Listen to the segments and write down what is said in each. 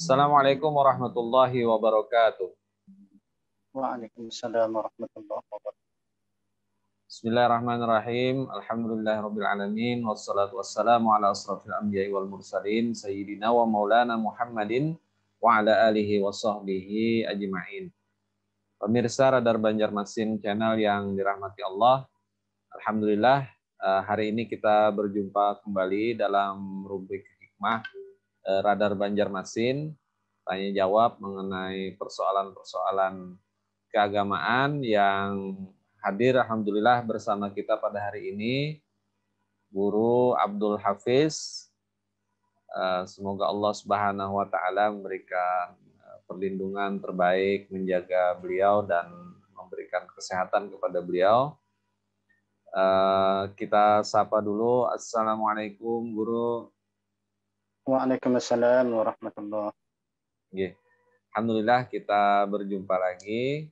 Assalamualaikum warahmatullahi wabarakatuh. Waalaikumsalam warahmatullahi wabarakatuh. Bismillahirrahmanirrahim. Alhamdulillahirabbil alamin wassalatu wassalamu ala asrofil anbiya'i wal mursalin sayyidina wa maulana Muhammadin wa ala alihi wa sahbihi ajma'in. Pemirsa Radar Banjarmasin channel yang dirahmati Allah. Alhamdulillah hari ini kita berjumpa kembali dalam rubrik hikmah Radar Banjarmasin, tanya jawab mengenai persoalan-persoalan keagamaan yang hadir alhamdulillah bersama kita pada hari ini Guru Abdul Hafiz. Semoga Allah Subhanahu wa taala memberikan perlindungan terbaik, menjaga beliau dan memberikan kesehatan kepada beliau. Kita sapa dulu. Assalamualaikum Guru. Waalaikumsalam warahmatullahi wabarakatuh. Alhamdulillah kita berjumpa lagi.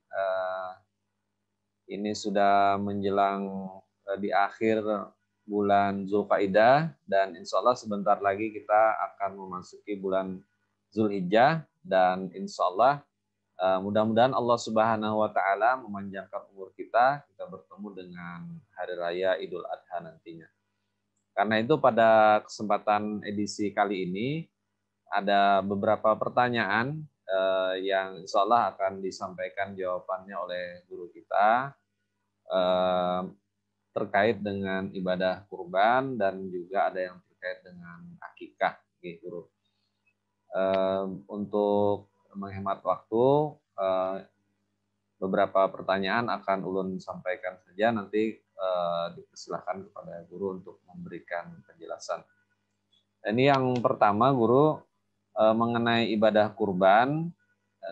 Ini sudah menjelang di akhir bulan Zulkaidah dan insya Allah sebentar lagi kita akan memasuki bulan Zulhijjah dan insya Allah mudah-mudahan Allah Subhanahu wa taala memanjangkan umur kita bertemu dengan hari raya Idul Adha nantinya. Karena itu pada kesempatan edisi kali ini ada beberapa pertanyaan yang insya Allah akan disampaikan jawabannya oleh guru kita terkait dengan ibadah kurban dan juga ada yang terkait dengan akikah, guru. Untuk menghemat waktu, beberapa pertanyaan akan ulun sampaikan saja, nanti dipersilakan kepada guru untuk memberikan penjelasan. Ini yang pertama, guru, mengenai ibadah kurban,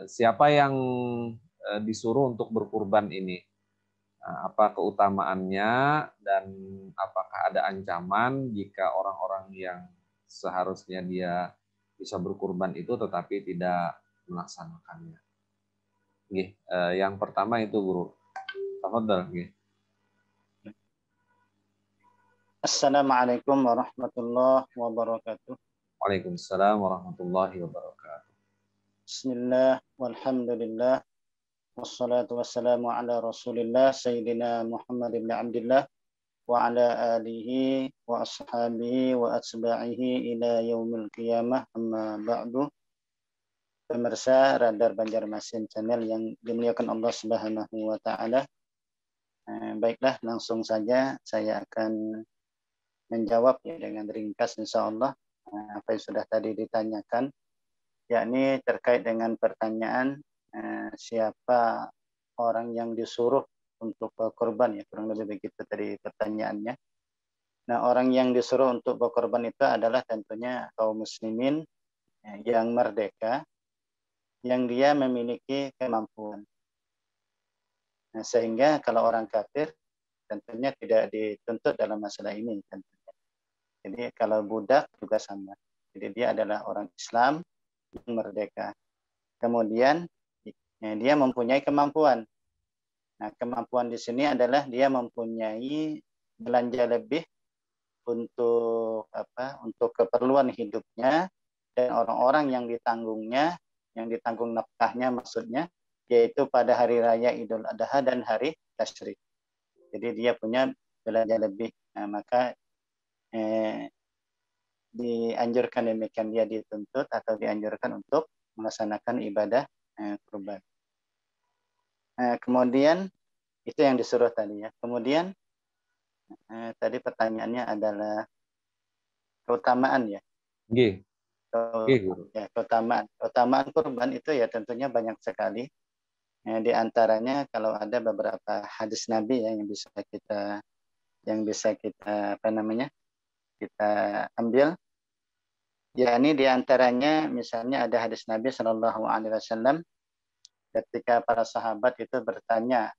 siapa yang disuruh untuk berkurban ini? Apa keutamaannya dan apakah ada ancaman jika orang-orang yang seharusnya dia bisa berkurban itu tetapi tidak melaksanakannya? Yang pertama itu guru. Tafadhal. Assalamualaikum warahmatullahi wabarakatuh. Waalaikumsalam warahmatullahi wabarakatuh. Bismillah walhamdulillah wassalatu wassalamu ala rasulillah sayyidina Muhammad ibn Abdillah wa ala alihi wa ashabihi wa atba'ihi ila yaumil qiyamah, amma ba'du. Pemirsa Radar Banjarmasin channel yang dimuliakan Allah Subhanahu wa taala. Baiklah, langsung saja saya akan menjawab ya dengan ringkas insyaallah apa yang sudah tadi ditanyakan, yakni terkait dengan pertanyaan siapa orang yang disuruh untuk berkorban, ya kurang lebih begitu tadi pertanyaannya. Nah, orang yang disuruh untuk berkorban itu adalah tentunya kaum muslimin yang merdeka, yang dia memiliki kemampuan. Nah, sehingga kalau orang kafir tentunya tidak dituntut dalam masalah ini tentunya. Jadi kalau budak juga sama. Jadi dia adalah orang Islam yang merdeka. Kemudian dia mempunyai kemampuan. Nah, kemampuan di sini adalah dia mempunyai belanja lebih untuk untuk keperluan hidupnya dan orang-orang yang ditanggungnya, yang ditanggung nafkahnya maksudnya, yaitu pada hari raya Idul Adha dan hari Tasyrik. Jadi dia punya belanja lebih. Nah, maka dianjurkan demikian, dia dituntut atau dianjurkan untuk melaksanakan ibadah kurban. Kemudian itu yang disuruh tadi ya. Kemudian tadi pertanyaannya adalah keutamaan ya. Ya, keutamaan kurban itu ya tentunya banyak sekali. Di antaranya kalau ada beberapa hadis Nabi ya yang bisa kita kita ambil. Ya, ini di antaranya misalnya ada hadis Nabi Shallallahu Alaihi Wasallam ketika para sahabat itu bertanya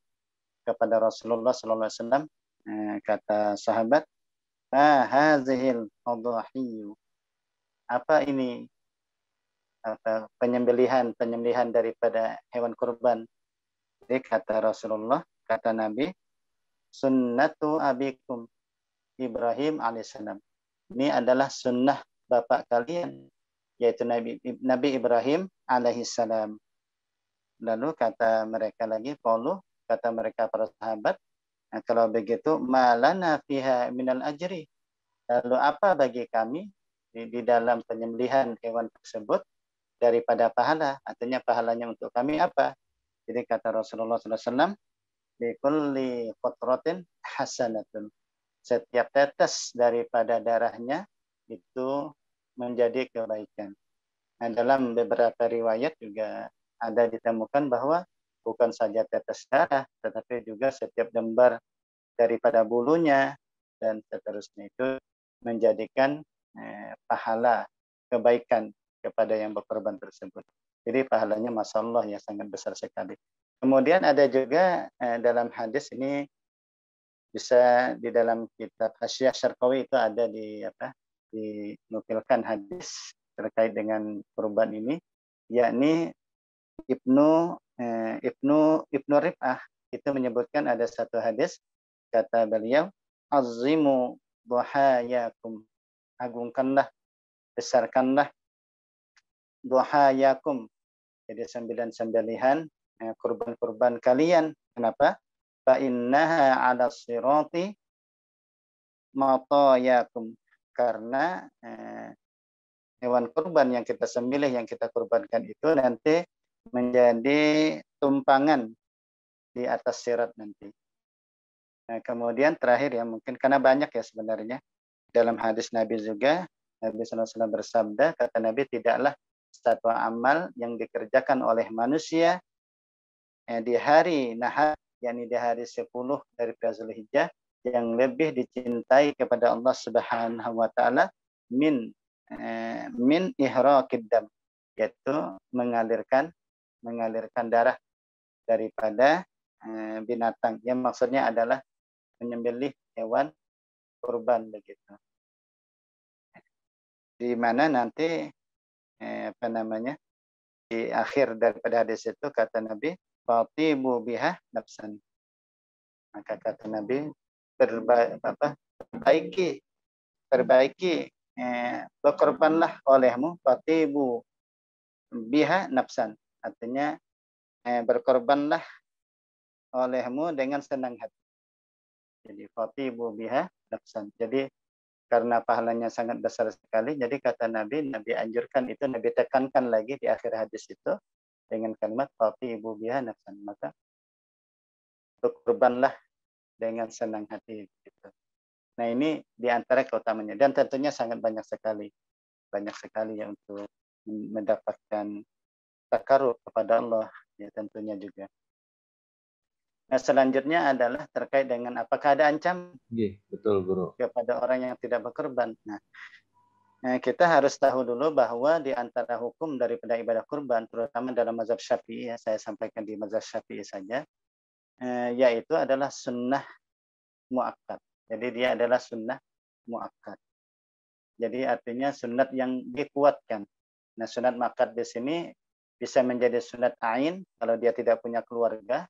kepada Rasulullah Sallallahu Alaihi Wasallam, kata sahabat, hazihil udhiyyu, apa ini penyembelihan daripada hewan kurban? Jadi kata Rasulullah, kata Nabi, sunnatu abikum Ibrahim alaihissalam. Ini adalah sunnah bapak kalian yaitu Nabi Ibrahim alaihissalam. Lalu kata mereka lagi, kata mereka para sahabat, nah, kalau begitu malana fiha minal ajri. Lalu apa bagi kami di dalam penyembelihan hewan tersebut daripada pahala? Artinya pahalanya untuk kami apa? Jadi kata Rasulullah SAW, likulli qatratin hasanatun. Setiap tetes daripada darahnya itu menjadi kebaikan. Nah, dalam beberapa riwayat juga ada ditemukan bahwa bukan saja tetes darah, tetapi juga setiap lembar daripada bulunya dan seterusnya itu menjadikan pahala kebaikan kepada yang berkorban tersebut. Jadi pahalanya Masya Allah ya sangat besar sekali. Kemudian ada juga dalam hadis ini, bisa di dalam kitab Hasyiah Syarqawi itu ada dinukilkan hadis terkait dengan kurban ini, yakni Ibnu Rif'ah itu menyebutkan ada satu hadis, kata beliau, azimu duhayakum, agungkanlah, besarkanlah duhayakum, jadi sembelihan kurban-kurban kalian. Kenapa? Fa innaha 'ala sirati matayakum, karena hewan kurban yang kita sembelih, yang kita kurbankan itu nanti menjadi tumpangan di atas sirat nanti. Nah, kemudian terakhir ya, mungkin karena banyak ya sebenarnya, dalam hadis Nabi juga, Nabi SAW bersabda, kata Nabi, tidaklah satu amal yang dikerjakan oleh manusia di hari Nahar, yakni di hari 10 dari Zulhijjah, yang lebih dicintai kepada Allah Subhanahu wa taala min ihraqid dam, yaitu mengalirkan darah daripada binatang, yang maksudnya adalah menyembelih hewan kurban begitu. Di mana nanti di akhir daripada hadis itu kata Nabi, fatibu biha nafsan. Maka kata Nabi, perbaiki berkorbanlah olehmu, fatibu biha nafsan. Artinya berkorbanlah olehmu dengan senang hati. Jadi fatibu biha nafsan. Jadi karena pahalanya sangat besar sekali, jadi kata Nabi anjurkan itu, Nabi tekankan lagi di akhir hadis itu dengan kalimat fatibu biha nafsan. Maka berkorbanlah dengan senang hati. Gitu. Nah, ini di antara keutamanya, dan tentunya sangat banyak sekali ya untuk mendapatkan takarrub kepada Allah ya tentunya juga. Nah, selanjutnya adalah terkait dengan apakah ada ancaman betul, Guru, kepada orang yang tidak berkorban. Nah, kita harus tahu dulu bahwa di antara hukum daripada ibadah kurban, terutama dalam mazhab Syafi'i, ya, saya sampaikan di mazhab Syafi'i saja, yaitu adalah sunnah muakkad. Jadi dia adalah sunnah muakkad. Jadi artinya sunat yang dikuatkan. Nah, sunat muakkad di sini bisa menjadi sunat ain kalau dia tidak punya keluarga.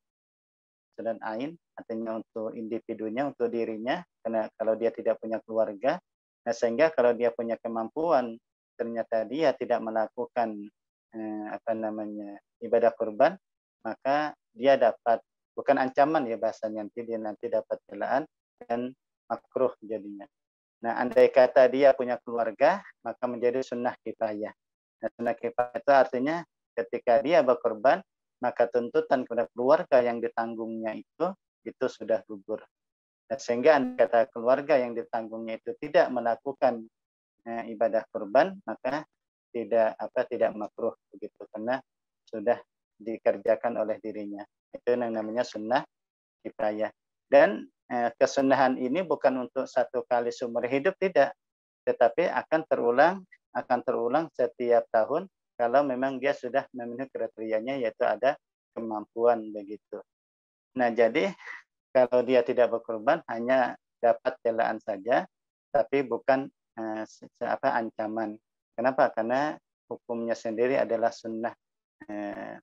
Sunat ain artinya untuk individunya, untuk dirinya, karena kalau dia tidak punya keluarga, nah sehingga kalau dia punya kemampuan, ternyata dia tidak melakukan ibadah kurban, maka dia dapat, bukan ancaman ya bahasanya, dia nanti dapat celaan dan makruh jadinya. Nah, andai kata dia punya keluarga, maka menjadi sunnah kifayah. Nah, sunnah kifayah itu artinya ketika dia berkorban, maka tuntutan kepada keluarga yang ditanggungnya itu sudah gugur. Nah, sehingga andai kata keluarga yang ditanggungnya itu tidak melakukan ibadah kurban, maka tidak makruh begitu, karena sudah dikerjakan oleh dirinya. Itu yang namanya sunnah kifayah. Dan kesunahan ini bukan untuk satu kali seumur hidup, tidak, tetapi akan terulang setiap tahun kalau memang dia sudah memenuhi kriterianya, yaitu ada kemampuan begitu. Nah, jadi kalau dia tidak berkorban hanya dapat celaan saja, tapi bukan ancaman. Kenapa? Karena hukumnya sendiri adalah sunnah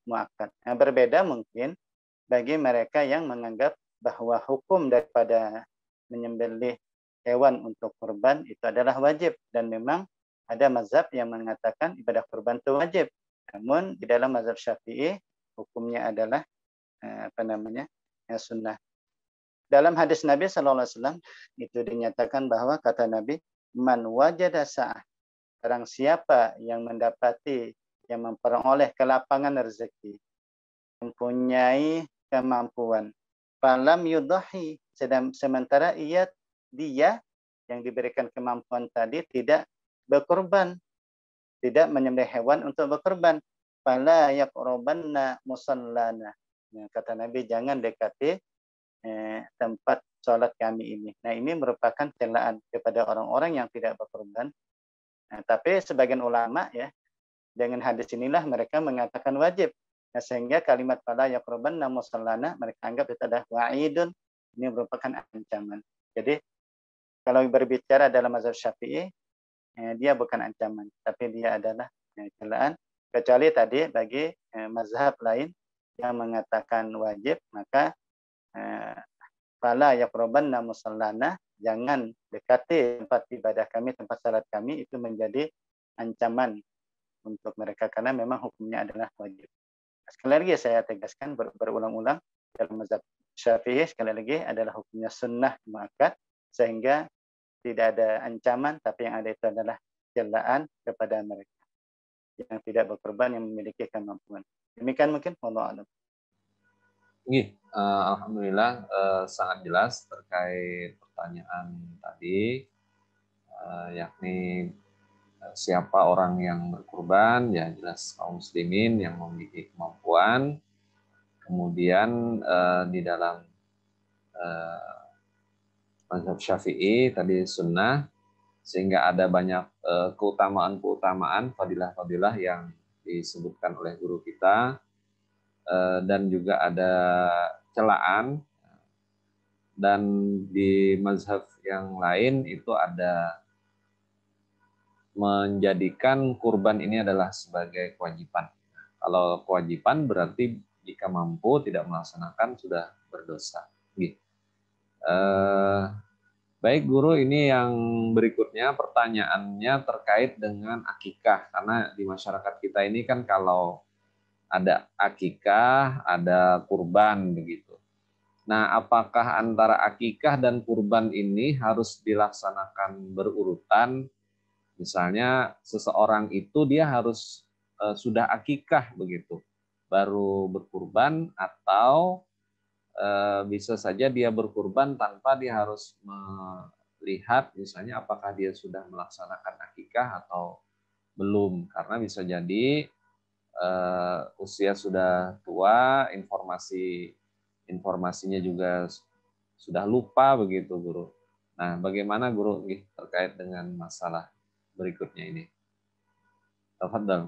muakkad. Nah, berbeda mungkin bagi mereka yang menganggap bahwa hukum daripada menyembelih hewan untuk kurban itu adalah wajib, dan memang ada mazhab yang mengatakan ibadah kurban itu wajib. Namun di dalam mazhab Syafi'i hukumnya adalah sunnah. Dalam hadis Nabi SAW itu dinyatakan bahwa kata Nabi, man wajada sa'ah, barang siapa yang mendapati, yang memperoleh kelapangan rezeki, mempunyai kemampuan, falam yudahi, sementara dia yang diberikan kemampuan tadi tidak berkorban, tidak menyembelih hewan untuk berkorban, fala yaqrabanna musallana. Kata Nabi, jangan dekati tempat sholat kami ini. Nah, ini merupakan celaan kepada orang-orang yang tidak berkorban. Nah, tapi sebagian ulama ya, dengan hadis inilah mereka mengatakan wajib. Nah, sehingga kalimat fala yaqrabanna musallana mereka anggap itu adalah wa'idun, ini merupakan ancaman. Jadi kalau berbicara dalam mazhab Syafi'i, dia bukan ancaman, tapi dia adalah celaan. Kecuali tadi bagi mazhab lain yang mengatakan wajib, maka fala yaqrabanna musallana, jangan dekati tempat ibadah kami, tempat salat kami, itu menjadi ancaman untuk mereka karena memang hukumnya adalah wajib. Sekali lagi saya tegaskan berulang-ulang, dalam mazhab Syafi'i sekali lagi adalah hukumnya sunnah muakkad, sehingga tidak ada ancaman, tapi yang ada itu adalah celaan kepada mereka yang tidak berkorban, yang memiliki kemampuan. Demikian mungkin, wallahu a'lam. Alhamdulillah sangat jelas terkait pertanyaan tadi, yakni siapa orang yang berkurban, ya jelas kaum muslimin yang memiliki kemampuan. Kemudian di dalam mazhab Syafi'i tadi sunnah, sehingga ada banyak keutamaan-keutamaan, fadilah-fadilah yang disebutkan oleh guru kita, dan juga ada celaan, dan di mazhab yang lain itu ada menjadikan kurban ini adalah sebagai kewajiban. Kalau kewajiban berarti jika mampu tidak melaksanakan sudah berdosa. Baik guru, ini yang berikutnya pertanyaannya terkait dengan akikah, karena di masyarakat kita ini kan kalau ada akikah, ada kurban begitu. Nah, apakah antara akikah dan kurban ini harus dilaksanakan berurutan? Misalnya seseorang itu dia harus sudah akikah begitu, baru berkurban, atau bisa saja dia berkurban tanpa dia harus melihat misalnya apakah dia sudah melaksanakan akikah atau belum, karena bisa jadi usia sudah tua, informasinya juga sudah lupa begitu guru. Nah, bagaimana guru terkait dengan masalah berikutnya ini? Tafadhal.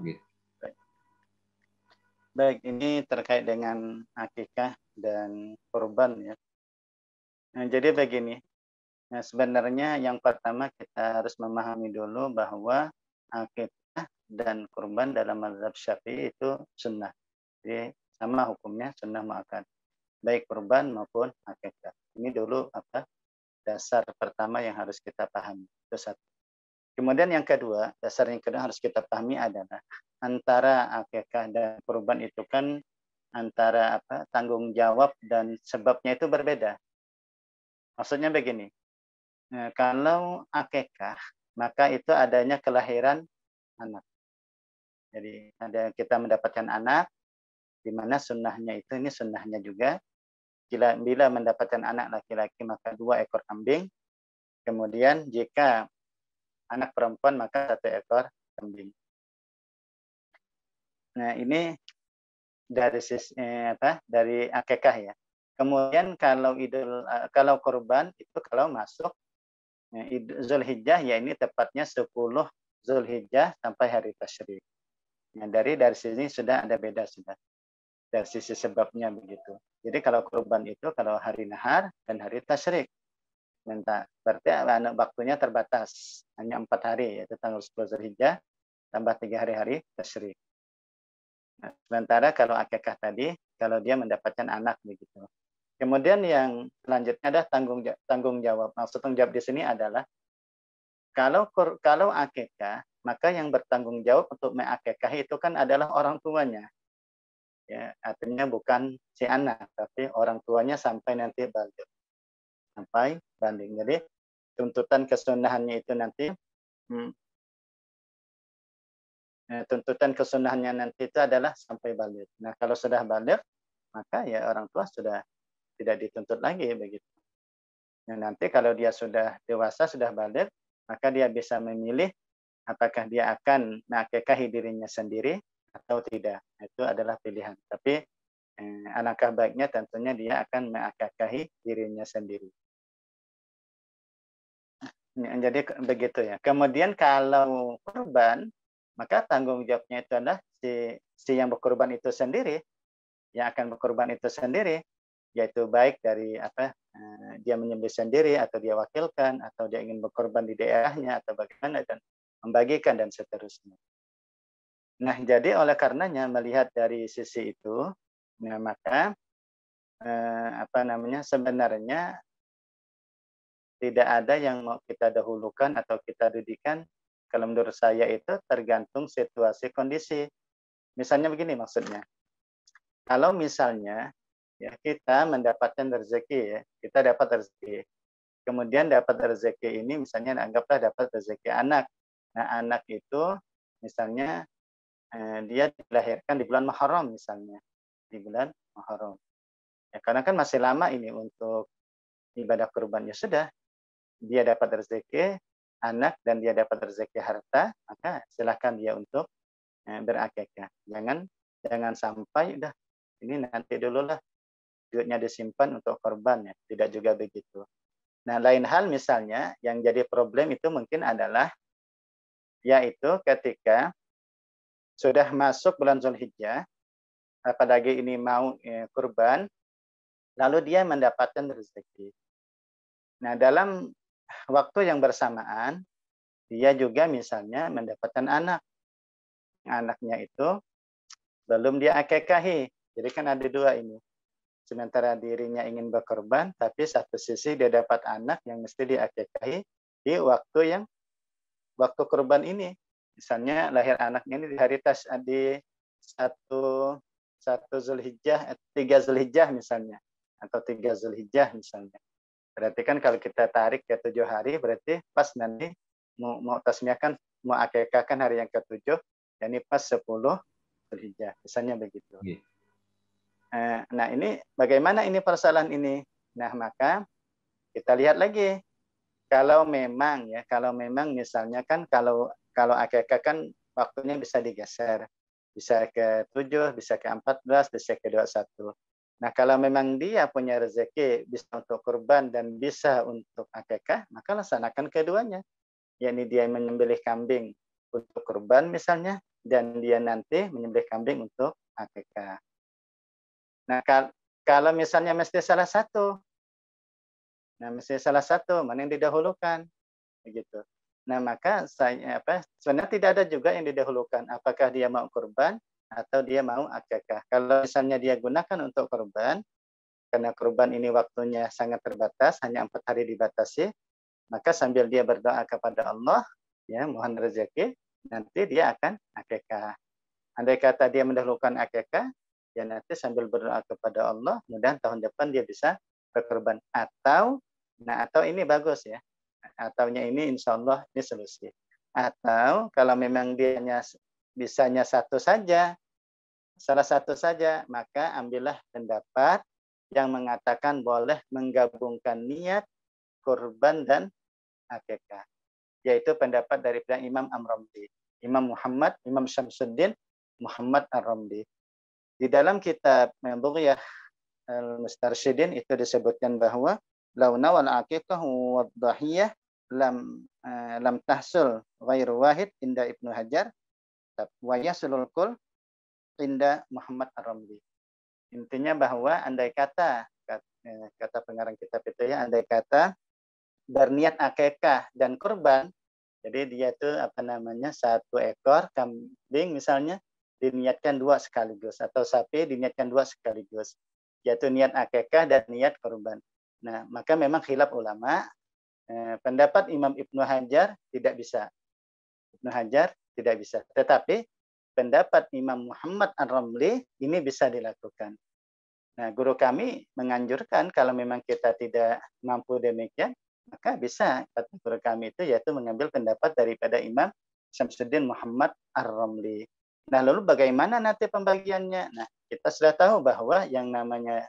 Baik, ini terkait dengan akikah dan kurban ya. Nah, jadi begini. Nah, sebenarnya yang pertama kita harus memahami dulu bahwa akikah dan kurban dalam mazhab Syafi'i itu sunnah. Jadi sama hukumnya, sunnah muakkad. Baik kurban maupun akikah. Ini dulu dasar pertama yang harus kita pahami. Itu satu. Kemudian yang kedua, dasar yang kedua harus kita pahami adalah antara akikah dan kurban itu kan antara tanggung jawab dan sebabnya itu berbeda. Maksudnya begini, kalau akikah maka itu adanya kelahiran anak. Jadi kita mendapatkan anak, di mana sunnahnya itu, ini sunnahnya juga, bila mendapatkan anak laki-laki maka 2 ekor kambing, kemudian jika anak perempuan maka 1 ekor kambing. Nah, ini dari dari akikah ya. Kemudian kalau kurban itu kalau masuk Zulhijjah, ya ini tepatnya 10 Zulhijjah sampai hari tasyrik. Nah, dari sini sudah ada beda sudah. Dari sisi sebabnya begitu. Jadi kalau kurban itu kalau hari nahar dan hari tasyrik. Berarti waktunya terbatas, hanya 4 hari, yaitu tanggal 10 Zulhijjah tambah 3 hari tasyrik. Nah, sementara kalau akikah tadi, kalau dia mendapatkan anak begitu. Kemudian yang selanjutnya ada tanggung jawab. Maksud tanggung jawab di sini adalah kalau akikah maka yang bertanggung jawab untuk mengakekah itu kan adalah orang tuanya. Ya, artinya bukan si anak, tapi orang tuanya sampai nanti balik. Sampai banding. Jadi tuntutan kesunahannya itu nanti tuntutan kesunahannya nanti itu adalah sampai balik. Nah, kalau sudah balik, maka ya orang tua sudah tidak dituntut lagi begitu. Nah, nanti kalau dia sudah dewasa, sudah balik, maka dia bisa memilih apakah dia akan mengakekahi dirinya sendiri atau tidak. Itu adalah pilihan. Tapi alangkah baiknya tentunya dia akan mengakekahi dirinya sendiri. Jadi begitu ya. Kemudian kalau kurban, maka tanggung jawabnya itu adalah si yang berkorban itu sendiri, yang akan berkorban itu sendiri, yaitu baik dari dia menyembelih sendiri atau dia wakilkan atau dia ingin berkorban di daerahnya atau bagaimana dan membagikan dan seterusnya. Nah, jadi oleh karenanya melihat dari sisi itu, nah maka sebenarnya tidak ada yang mau kita dahulukan atau kita dudukan. Kalau menurut saya itu tergantung situasi kondisi. Misalnya begini maksudnya. Kalau misalnya ya kita mendapatkan rezeki ya, kita dapat rezeki. Kemudian dapat rezeki ini misalnya anggaplah dapat rezeki anak. Nah, anak itu misalnya dia dilahirkan di bulan Muharram misalnya. Di bulan Muharram. Ya, karena kan masih lama ini untuk ibadah kurban. Ya sudah, dia dapat rezeki anak dan dia dapat rezeki harta, maka silakan dia untuk berakikah. Jangan sampai udah ini nanti dulu lah duitnya disimpan untuk korban ya. Tidak juga begitu. Nah, lain hal misalnya yang jadi problem itu mungkin adalah yaitu ketika sudah masuk bulan Zulhijjah, apalagi ini mau kurban, lalu dia mendapatkan rezeki. Nah, dalam waktu yang bersamaan, dia juga misalnya mendapatkan anak. Anaknya itu belum dia akekahi. Jadi kan ada dua ini. Sementara dirinya ingin berkorban, tapi satu sisi dia dapat anak yang mesti diakekahi di waktu kurban ini. Misalnya lahir anaknya ini di hari di satu Zulhijjah, 3 Zulhijjah misalnya, atau 3 Zulhijjah misalnya. Berarti kan kalau kita tarik ke 7 hari, berarti pas nanti mau tasmiahkan, mau akekahkan hari yang ke-7, yakni pas 10 Zulhijjah. Misalnya begitu. Nah, ini bagaimana ini persoalan ini? Nah, maka kita lihat lagi. Kalau memang misalnya kan kalau akekah kan waktunya bisa digeser. Bisa ke 7, bisa ke 14, bisa ke 21. Nah, kalau memang dia punya rezeki bisa untuk kurban dan bisa untuk akekah, maka laksanakan keduanya. Yakni dia menyembelih kambing untuk kurban misalnya, dan dia nanti menyembelih kambing untuk akekah. Nah, kalau misalnya mesti salah satu, mana yang didahulukan, begitu. Nah, maka sebenarnya tidak ada juga yang didahulukan. Apakah dia mau kurban atau dia mau akekah. Kalau misalnya dia gunakan untuk kurban, karena kurban ini waktunya sangat terbatas, hanya 4 hari dibatasi, maka sambil dia berdoa kepada Allah, ya mohon rezeki, nanti dia akan akekah. Andai kata dia mendahulukan akekah, ya nanti sambil berdoa kepada Allah, mudah tahun depan dia bisa berkorban. Atau ini bagus ya. Ataunya ini insya Allah ini solusi. Atau kalau memang dia bisanya salah satu saja, maka ambillah pendapat yang mengatakan boleh menggabungkan niat kurban dan akekah. Yaitu pendapat dari Imam Ar-Ramli. Imam Syamsuddin Muhammad Ar-Ramli. Di dalam kitab Bughyah Al-Mustarsyidin itu disebutkan bahwa launa wal aqiqah wa dhahiyah lam tahsul ghairu wahid inda Ibnu Hajar wa yasulul kul inda Muhammad Ar-Ramli. Intinya bahwa andai kata pengarang kitab itu ya, andai kata berniat akekah dan kurban, jadi dia itu satu ekor kambing misalnya diniatkan 2 sekaligus, atau sapi diniatkan 2 sekaligus, yaitu niat akekah dan niat kurban. Nah, maka memang khilaf ulama, pendapat Imam Ibnu Hajar tidak bisa. Ibnu Hajar tidak bisa. Tetapi pendapat Imam Muhammad Ar-Ramli ini bisa dilakukan. Nah, guru kami menganjurkan kalau memang kita tidak mampu demikian, maka bisa kata guru kami itu yaitu mengambil pendapat daripada Imam Syamsuddin Muhammad Ar-Ramli. Nah, lalu bagaimana nanti pembagiannya? Nah, kita sudah tahu bahwa yang namanya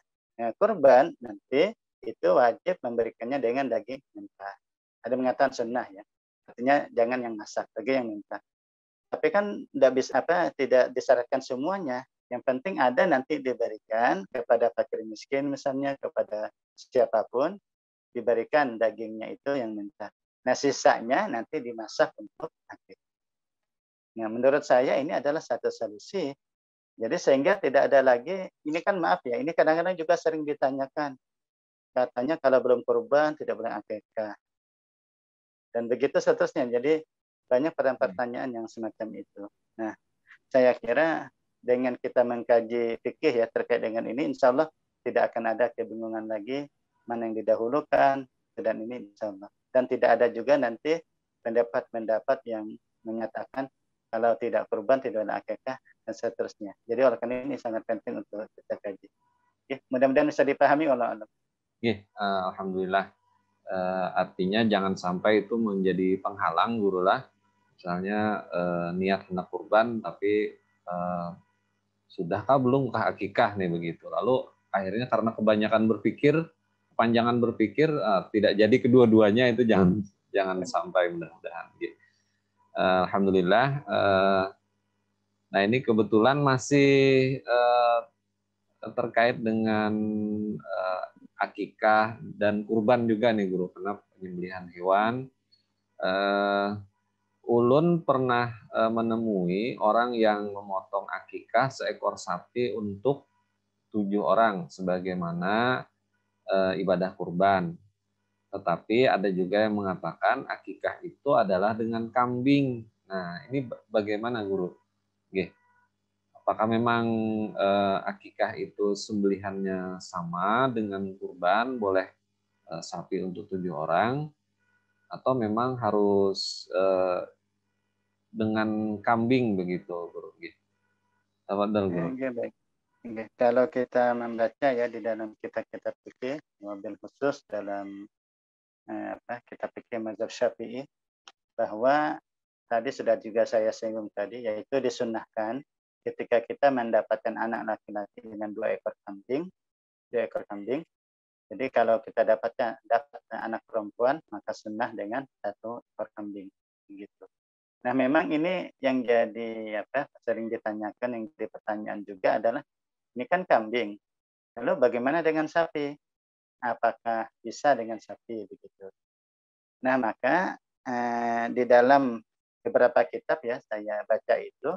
kurban nanti itu wajib memberikannya dengan daging mentah. Ada mengatakan sunnah ya. Artinya jangan yang masak, bagi yang mentah. Tapi kan tidak disyaratkan semuanya. Yang penting ada nanti diberikan kepada fakir miskin misalnya, kepada siapapun, diberikan dagingnya itu yang mentah. Nah, sisanya nanti dimasak untuk akikah. Nah, menurut saya ini adalah satu solusi. Jadi sehingga tidak ada lagi, ini kan maaf ya, ini kadang-kadang juga sering ditanyakan. Katanya kalau belum kurban tidak boleh akikah. Dan begitu seterusnya. Jadi banyak pertanyaan yang semacam itu. Nah, saya kira dengan kita mengkaji fikih ya terkait dengan ini, insya Allah tidak akan ada kebingungan lagi mana yang didahulukan dan ini insya Allah. Dan tidak ada juga nanti pendapat-pendapat yang menyatakan kalau tidak kurban tidak ada akikah dan seterusnya. Jadi oleh karena ini sangat penting untuk kita kaji. Oke, mudah-mudahan bisa dipahami oleh Allah. Alhamdulillah. Artinya jangan sampai itu menjadi penghalang guru lah. Misalnya niat hendak kurban tapi sudahkah belumkah akikah nih begitu. Lalu akhirnya karena kebanyakan berpikir, kepanjangan berpikir tidak jadi kedua-duanya, itu jangan sampai mudah-mudahan. Alhamdulillah. Nah ini kebetulan masih terkait dengan akikah dan kurban juga nih guru, karena penyembelihan hewan. Ulun pernah menemui orang yang memotong akikah seekor sapi untuk 7 orang sebagaimana ibadah kurban. Tetapi ada juga yang mengatakan akikah itu adalah dengan kambing. Nah, ini bagaimana guru? Apakah memang akikah itu sembelihannya sama dengan kurban, boleh sapi untuk 7 orang, atau memang harus dengan kambing begitu, guru? Tafadhol, guru. Baik. Kalau kita membaca ya di dalam kitab-kitab fikih, wabil khusus dalam kitab fikih mazhab Syafi'i, bahwa tadi sudah juga saya singgung tadi, yaitu disunnahkan ketika kita mendapatkan anak laki-laki dengan 2 ekor kambing. Jadi kalau kita dapat anak perempuan, maka sunnah dengan 1 ekor kambing. Begitu. Nah, memang ini yang jadi sering ditanyakan, yang jadi pertanyaan juga adalah ini kan kambing. Lalu bagaimana dengan sapi? Apakah bisa dengan sapi begitu? Nah, maka di dalam beberapa kitab ya saya baca itu,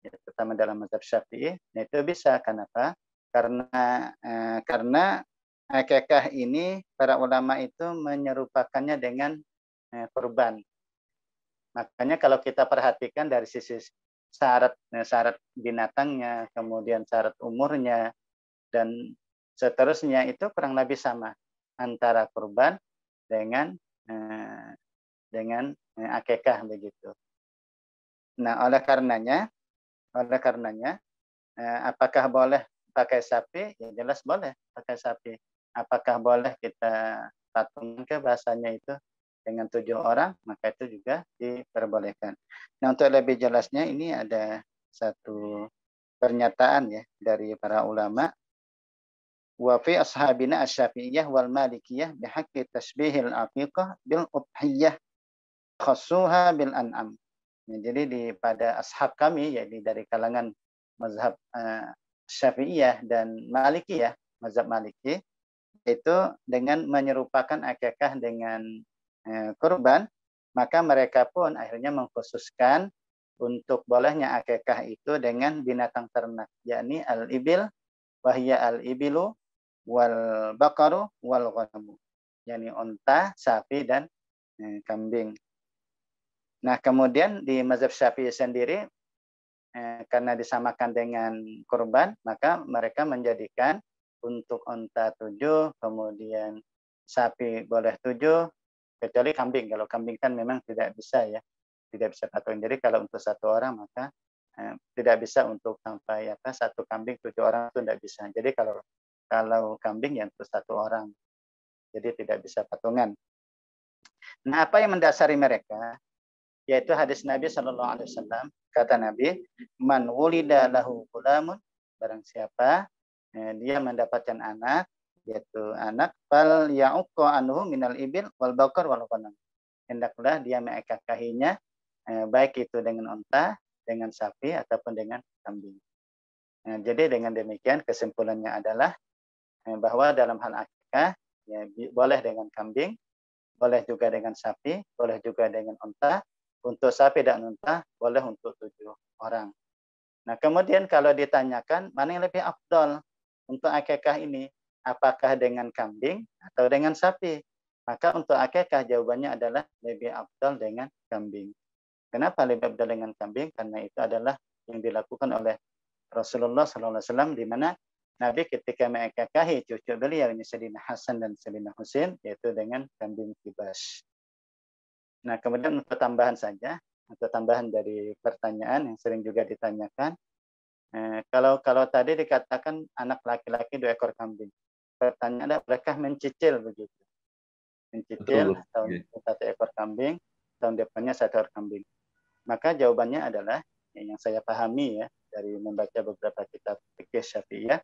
ya, terutama dalam mazhab Syafi'i, itu bisa. Kenapa? Karena akikah ini para ulama itu menyerupakannya dengan kurban. Makanya kalau kita perhatikan dari sisi syarat binatangnya, kemudian syarat umurnya, dan seterusnya itu kurang lebih sama antara kurban dengan akikah begitu. Nah, oleh karenanya apakah boleh pakai sapi? Ya jelas boleh pakai sapi. Apakah boleh kita patungan ke bahasanya itu dengan 7 orang? Maka itu juga diperbolehkan. Nah, untuk lebih jelasnya ini ada satu pernyataan ya dari para ulama. Wa fi ashabina asy-Syafi'iyah wal Malikiyah bihaqqi tasbihil aqiqah bil udhiyah khassuha bil an'am. Nah, jadi pada ashab kami, yakni dari kalangan mazhab Syafi'iyah dan Malikiyah, mazhab Maliki, itu dengan menyerupakan akikah dengan kurban, maka mereka pun akhirnya mengkhususkan untuk bolehnya akikah itu dengan binatang ternak, yakni al-ibil, wahya al-ibilu, wal baqaru, wal ghanamu, yakni unta, sapi, dan kambing. Nah, kemudian di mazhab Syafi'i sendiri, karena disamakan dengan kurban, maka mereka menjadikan untuk unta 7, kemudian sapi boleh 7, kecuali kambing. Kalau kambing kan memang tidak bisa ya. tidak bisa patungan. Jadi kalau untuk satu orang maka tidak bisa untuk sampai satu kambing 7 orang itu tidak bisa. Jadi kalau kambing ya untuk satu orang. Jadi tidak bisa patungan. Nah, apa yang mendasari mereka? Yaitu hadis Nabi Shallallahu Alaihi Wasallam. Kata Nabi, man wulida lahu gulamun, barang siapa dia mendapatkan anak, yaitu anak fal ya'uqqa anhu minal ibil wal baqar wal ghanam. Hendaklah dia mengekakahinya, baik itu dengan unta, dengan sapi ataupun dengan kambing. Jadi dengan demikian kesimpulannya adalah bahwa dalam hal akikah ya, boleh dengan kambing, boleh juga dengan sapi, boleh juga dengan unta. Untuk sapi dan unta boleh untuk 7 orang. Nah, kemudian kalau ditanyakan mana yang lebih afdal untuk akikah ini, apakah dengan kambing atau dengan sapi? Maka untuk akikah jawabannya adalah lebih afdal dengan kambing. Kenapa lebih afdal dengan kambing? Karena itu adalah yang dilakukan oleh Rasulullah SAW, di mana Nabi ketika mengakikahi cucu beliau ini Sayyidina Hasan dan Sayyidina Husain, yaitu dengan kambing kibas. Nah, kemudian untuk tambahan saja, untuk tambahan dari pertanyaan yang sering juga ditanyakan, kalau tadi dikatakan anak laki-laki 2 ekor kambing, pertanyaannya apakah mencicil begitu? Mencicil tahun 1 ekor kambing, tahun depannya 1 ekor kambing. Maka jawabannya adalah yang saya pahami ya dari membaca beberapa kitab fikih Syafi'iyah,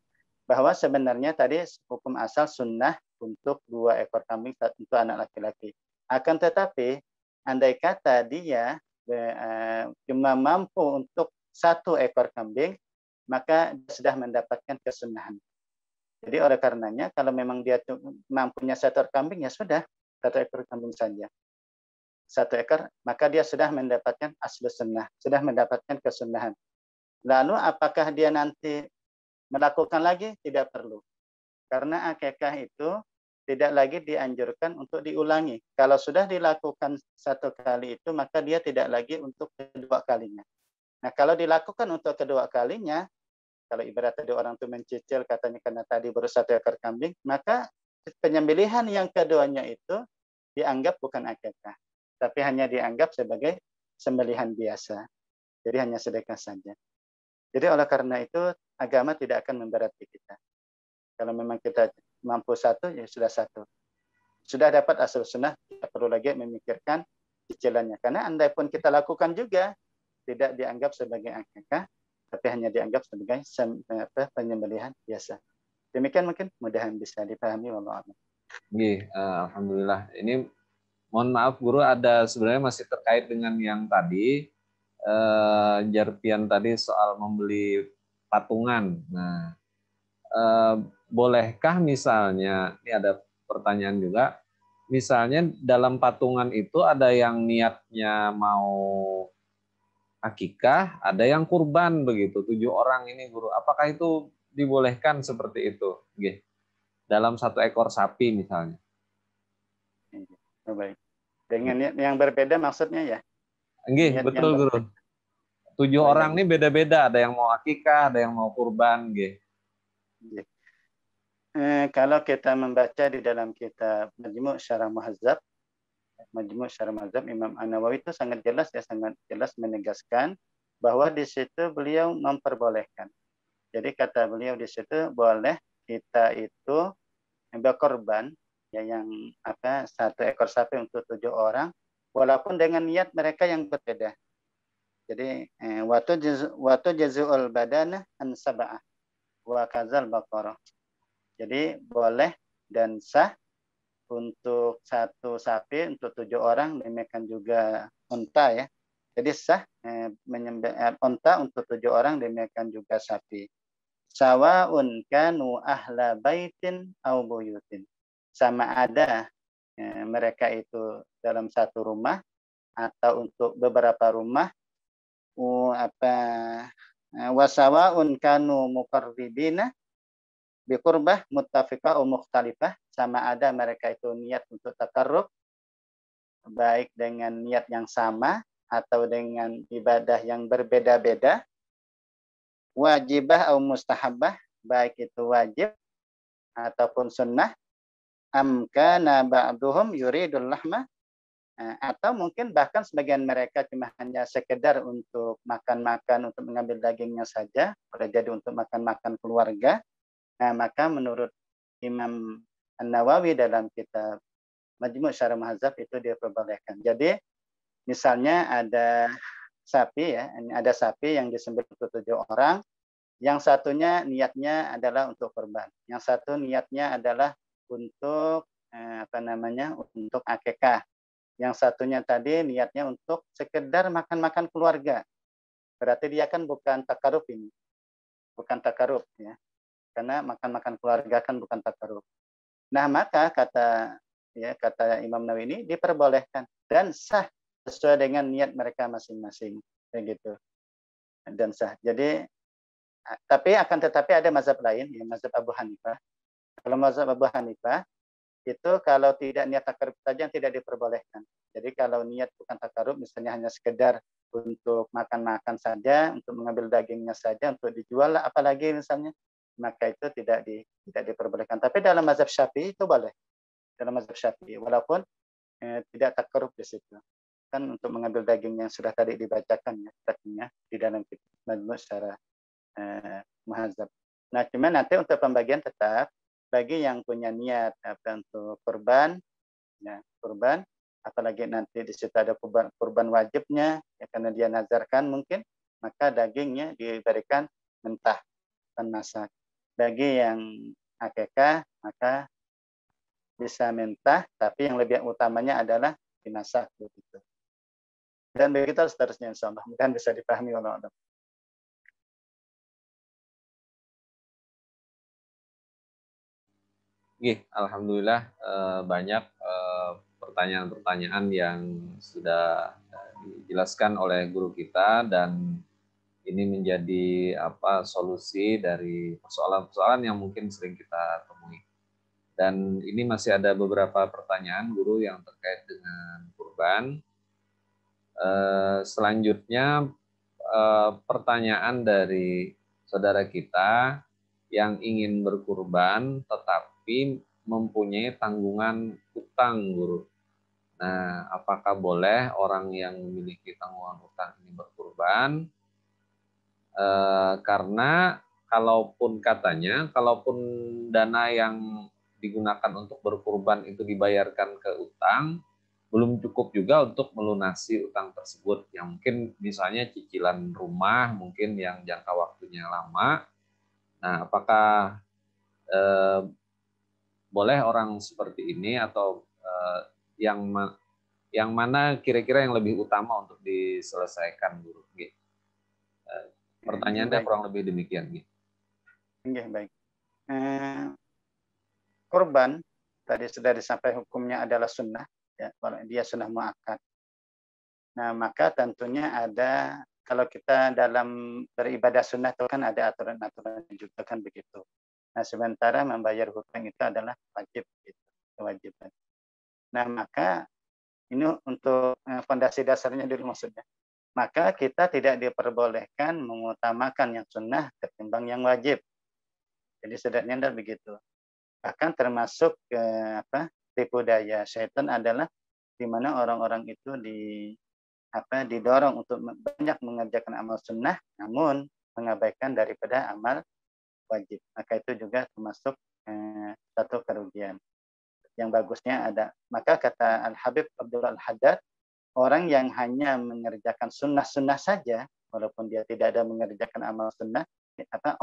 bahwa sebenarnya tadi hukum asal sunnah untuk 2 ekor kambing untuk anak laki-laki. Akan tetapi andai kata dia cuma mampu untuk 1 ekor kambing, maka dia sudah mendapatkan kesunahan. Jadi oleh karenanya kalau memang dia mampunya 1 ekor kambing, ya sudah 1 ekor kambing saja. 1 ekor, maka dia sudah mendapatkan aslu sunnah, sudah mendapatkan kesunahan. Lalu apakah dia nanti melakukan lagi? Tidak perlu. Karena akikah itu tidak lagi dianjurkan untuk diulangi. Kalau sudah dilakukan 1 kali itu, maka dia tidak lagi untuk kedua kalinya. Nah, kalau dilakukan untuk kedua kalinya, kalau ibarat tadi orang itu mencicil katanya karena tadi baru 1 ekor kambing, maka penyembelihan yang keduanya itu dianggap bukan akikah, tapi hanya dianggap sebagai sembelihan biasa. Jadi hanya sedekah saja. Jadi oleh karena itu agama tidak akan memberati kita. Kalau memang kita mampu 1, ya sudah 1. Sudah dapat asal sunnah, tidak perlu lagi memikirkan cicilannya. Karena andai pun kita lakukan juga, tidak dianggap sebagai akikah, tapi hanya dianggap sebagai penyembelihan biasa. Demikian mungkin mudahan bisa dipahami. Wallahu a'lam. Alhamdulillah. Ini mohon maaf Guru, ada sebenarnya masih terkait dengan yang tadi, Jarpian tadi soal membeli patungan. Nah, bolehkah misalnya, ini ada pertanyaan juga, misalnya dalam patungan itu ada yang niatnya mau akikah, ada yang kurban begitu, 7 orang ini Guru. Apakah itu dibolehkan seperti itu? Dalam 1 ekor sapi misalnya. Baik. Dengan niat yang berbeda maksudnya ya? Betul Guru. 7 orang ini beda-beda, ada yang mau akikah, ada yang mau kurban. Kalau kita membaca di dalam kitab Majmu' Syarah Muhazzab, Imam An-Nawawi itu sangat jelas menegaskan bahwa di situ beliau memperbolehkan. Jadi kata beliau di situ boleh kita itu berkorban ya, yang 1 ekor sapi untuk 7 orang, walaupun dengan niat mereka yang berbeda. Jadi watu jazu'ul badana an sab'ah wa kazal baqarah. Jadi boleh dan sah untuk 1 sapi untuk 7 orang, demikian juga unta ya. Jadi sah unta untuk 7 orang, demikian juga sapi. Sawa'un kanu ahla baitin au buyutin. Sama ada mereka itu dalam 1 rumah atau untuk beberapa rumah. Wasawa'un kanu muqarribina biqurbah muttafiqah atau mukhtalifah, sama ada mereka itu niat untuk takarrub baik dengan niat yang sama atau dengan ibadah yang berbeda-beda, wajibah atau mustahabah, baik itu wajib ataupun sunnah, am kana ba'duhum yuridul lahma Atau mungkin bahkan sebagian mereka cuma hanya sekedar untuk makan-makan, untuk mengambil dagingnya saja, boleh jadi untuk makan-makan keluarga. Nah, maka menurut Imam An-Nawawi dalam kitab Majmu' Syarah Muhadzab itu diperbolehkan. Jadi misalnya ada sapi ya, ada sapi yang disembelih untuk 7 orang, yang satunya niatnya adalah untuk kurban, yang satu niatnya adalah untuk untuk akikah, yang satunya tadi niatnya untuk sekedar makan-makan keluarga. Berarti dia kan bukan takarub ini, bukan takarub ya, karena makan-makan keluarga kan bukan takarub. Nah, maka kata Imam Nawawi ini diperbolehkan dan sah sesuai dengan niat mereka masing-masing, begitu. Dan sah. Jadi tetapi ada mazhab lain, ya, mazhab Abu Hanifah. Kalau mazhab Abu Hanifah itu kalau tidak niat takarub saja yang tidak diperbolehkan. Jadi kalau niat bukan takarub, misalnya hanya sekedar untuk makan-makan saja, untuk mengambil dagingnya saja, untuk dijual, apalagi misalnya, maka itu tidak diperbolehkan. Tapi dalam mazhab Syafi'i itu boleh. Dalam mazhab Syafi'i, walaupun tidak takarub di situ. Kan untuk mengambil daging yang sudah tadi dibacakan ya, tadinya di dalam kitab Majmu' secara Muhadzab. Nah, cuma nanti untuk pembagian tetap bagi yang punya niat untuk kurban, ya, kurban, apalagi nanti di situ ada kurban wajibnya, ya, karena dia nazarkan mungkin, maka dagingnya diberikan mentah dan masak. Bagi yang akikah, maka bisa mentah, tapi yang lebih utamanya adalah dimasak begitu. Dan begitu seterusnya, insyaallah. Mudah-mudahan bisa dipahami oleh Allah. Alhamdulillah banyak pertanyaan-pertanyaan yang sudah dijelaskan oleh guru kita, dan ini menjadi solusi dari persoalan-persoalan yang mungkin sering kita temui. Dan ini masih ada beberapa pertanyaan guru yang terkait dengan kurban. Selanjutnya pertanyaan dari saudara kita yang ingin berkurban tetapi mempunyai tanggungan utang, guru. Nah, apakah boleh orang yang memiliki tanggungan utang ini berkurban? Karena kalaupun dana yang digunakan untuk berkurban itu dibayarkan ke utang, belum cukup juga untuk melunasi utang tersebut, yang mungkin misalnya cicilan rumah mungkin yang jangka waktunya lama. Nah, apakah boleh orang seperti ini, atau yang mana kira-kira yang lebih utama untuk diselesaikan, guru? Pertanyaannya kurang lebih demikian. Baik. Kurban tadi sudah disampaikan hukumnya adalah sunnah, ya, kalau dia sunnah muakkad. Nah, maka tentunya ada, kalau kita dalam beribadah sunnah itu kan ada aturan-aturan juga kan begitu. Nah, sementara membayar hutang itu adalah wajib, gitu, kewajiban. Nah, maka ini untuk fondasi dasarnya dulu maksudnya. Maka kita tidak diperbolehkan mengutamakan yang sunnah ketimbang yang wajib. Jadi sederhananya begitu. Bahkan termasuk tipu daya syaitan adalah di mana orang-orang itu didorong untuk banyak mengerjakan amal sunnah, namun mengabaikan daripada amal wajib. Maka itu juga termasuk satu kerugian. Yang bagusnya ada. Maka kata Al-Habib Abdullah Al-Haddad, orang yang hanya mengerjakan sunnah-sunnah saja, walaupun dia tidak ada mengerjakan amal sunnah,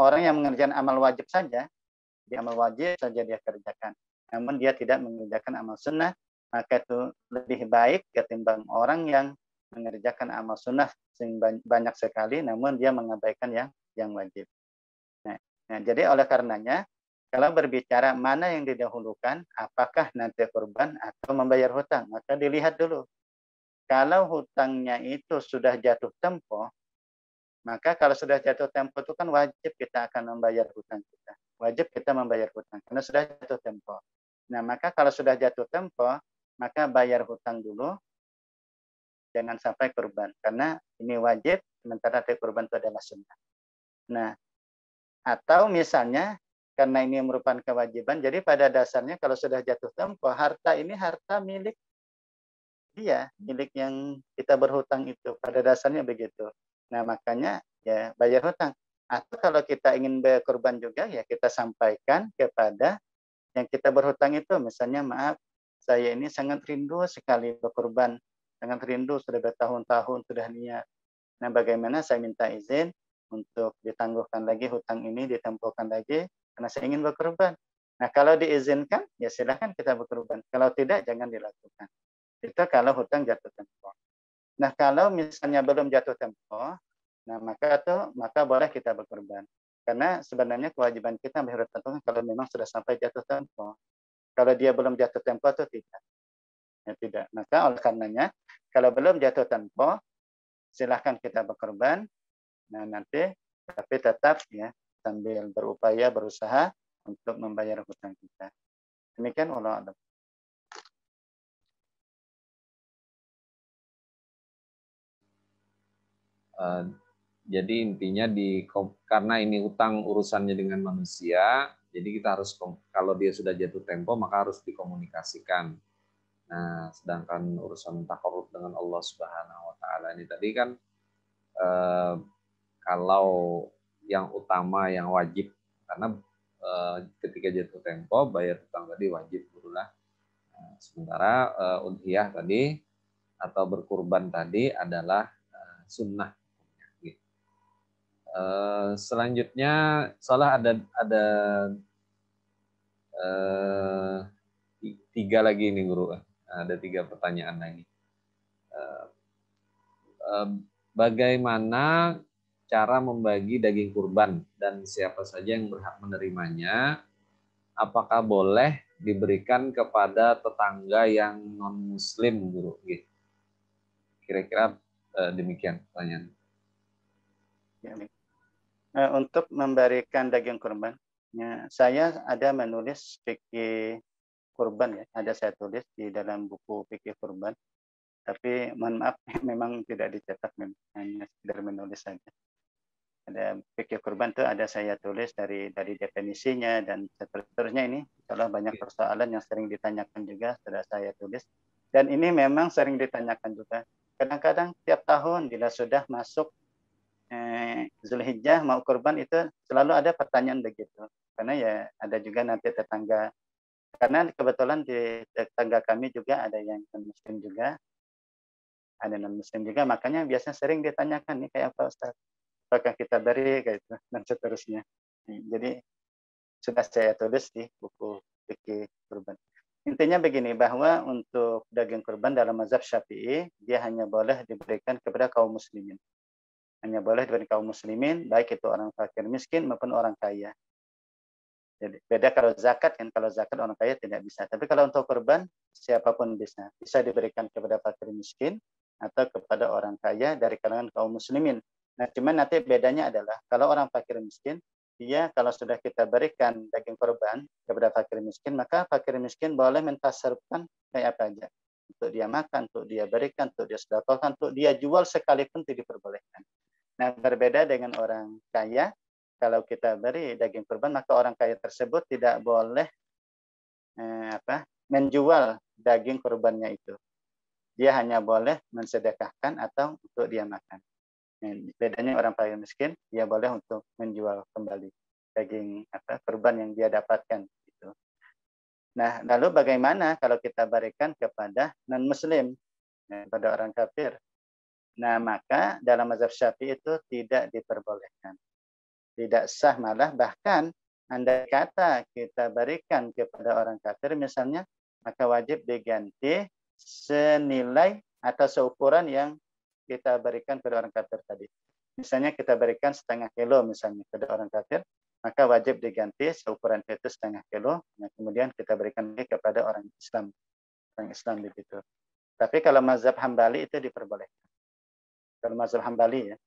orang yang mengerjakan amal wajib saja, di amal wajib saja dia kerjakan, namun dia tidak mengerjakan amal sunnah, maka itu lebih baik ketimbang orang yang mengerjakan amal sunnah banyak sekali, namun dia mengabaikan yang wajib. Nah, jadi oleh karenanya, kalau berbicara mana yang didahulukan, apakah nanti kurban atau membayar hutang, maka dilihat dulu. Kalau hutangnya itu sudah jatuh tempo, maka kalau sudah jatuh tempo itu kan wajib kita akan membayar hutang kita. Wajib kita membayar hutang karena sudah jatuh tempo. Nah, maka kalau sudah jatuh tempo, maka bayar hutang dulu, jangan sampai kurban. Karena ini wajib, sementara kurban itu adalah sunnah. Nah, atau misalnya karena ini merupakan kewajiban, jadi pada dasarnya kalau sudah jatuh tempo, harta ini harta milik dia, milik yang kita berhutang itu. Pada dasarnya begitu. Nah, makanya ya bayar hutang. Atau kalau kita ingin berkorban juga, ya kita sampaikan kepada yang kita berhutang itu. Misalnya, maaf, saya ini sangat rindu sekali berkorban. Sangat rindu, sudah bertahun-tahun sudah niat. Nah, bagaimana saya minta izin untuk ditangguhkan lagi hutang ini, ditempuhkan lagi, karena saya ingin berkorban. Nah, kalau diizinkan, ya silakan kita berkorban. Kalau tidak, jangan dilakukan. Itu kalau hutang jatuh tempo. Nah, kalau misalnya belum jatuh tempo, nah maka boleh kita berkorban. Karena sebenarnya kewajiban kita bayar hutang kalau memang sudah sampai jatuh tempo. Kalau dia belum jatuh tempo atau tidak, ya tidak. Maka oleh karenanya, kalau belum jatuh tempo, silahkan kita berkorban. Nah, nanti tapi tetap ya sambil berupaya berusaha untuk membayar hutang kita. Demikian Allah. Eh, jadi intinya karena ini utang urusannya dengan manusia, jadi kita harus kalau dia sudah jatuh tempo maka harus dikomunikasikan. Nah, sedangkan urusan takarrub dengan Allah Subhanahu wa taala ini tadi kan eh, kalau yang utama yang wajib karena ketika jatuh tempo bayar utang tadi wajib gurulah. Nah, sementara udhiyah tadi atau berkurban tadi adalah sunnah. Selanjutnya salah ada eh, tiga lagi nih guru, ada tiga pertanyaan lagi. Eh, eh, Bagaimana cara membagi daging kurban dan siapa saja yang berhak menerimanya? Apakah boleh diberikan kepada tetangga yang non Muslim, guru? Gitu. Kira-kira demikian pertanyaan. Ya, untuk memberikan daging kurban, ya, saya ada menulis fikih kurban ya, ada saya tulis di dalam buku fikih kurban. Tapi mohon maaf, memang tidak dicetak, hanya sekedar menulis saja. Ada fikih kurban itu ada saya tulis dari definisinya dan seterusnya ini. Kalau banyak persoalan yang sering ditanyakan juga sudah saya tulis. Dan ini memang sering ditanyakan juga. Kadang-kadang tiap tahun bila sudah masuk Zulhijjah mau kurban itu selalu ada pertanyaan begitu. Karena ya ada juga nanti tetangga. Karena kebetulan di tetangga kami juga ada yang muslim juga, ada non muslim juga, makanya biasanya sering ditanyakan nih kayak apa Ustaz, apakah kita beri kayak itu dan seterusnya. Jadi sudah saya tulis di buku fikih kurban. Intinya begini, bahwa untuk daging kurban dalam mazhab Syafi'i dia hanya boleh diberikan kepada kaum muslimin. Hanya boleh diberikan kaum muslimin, baik itu orang fakir miskin maupun orang kaya. Jadi beda kalau zakat kan, kalau zakat orang kaya tidak bisa. Tapi kalau untuk kurban siapapun bisa. Bisa diberikan kepada fakir miskin atau kepada orang kaya dari kalangan kaum muslimin. Nah, cuman nanti bedanya adalah kalau orang fakir miskin, dia kalau sudah kita berikan daging kurban kepada fakir miskin, maka fakir miskin boleh mentasarufkan kayak apa aja. Untuk dia makan, untuk dia berikan, untuk dia sedekahkan, untuk dia jual sekalipun tidak diperbolehkan. Nah, berbeda dengan orang kaya, kalau kita beri daging kurban, maka orang kaya tersebut tidak boleh menjual daging kurbannya itu. Dia hanya boleh mensedekahkan atau untuk dia makan. Bedanya orang kaya miskin, dia boleh untuk menjual kembali daging kurban yang dia dapatkan. Gitu. Nah, lalu bagaimana kalau kita berikan kepada non-muslim, kepada orang kafir? Nah, maka dalam mazhab Syafi'i itu tidak diperbolehkan. Tidak sah, malah bahkan andai kata kita berikan kepada orang kafir misalnya, maka wajib diganti senilai atau seukuran yang kita berikan kepada orang kafir tadi. Misalnya kita berikan 0,5 kilo misalnya kepada orang kafir, maka wajib diganti seukuran itu 0,5 kilo, nah, kemudian kita berikan kepada orang Islam begitu. Tapi kalau mazhab Hambali itu diperbolehkan. Kalau mazhab Hambali ya.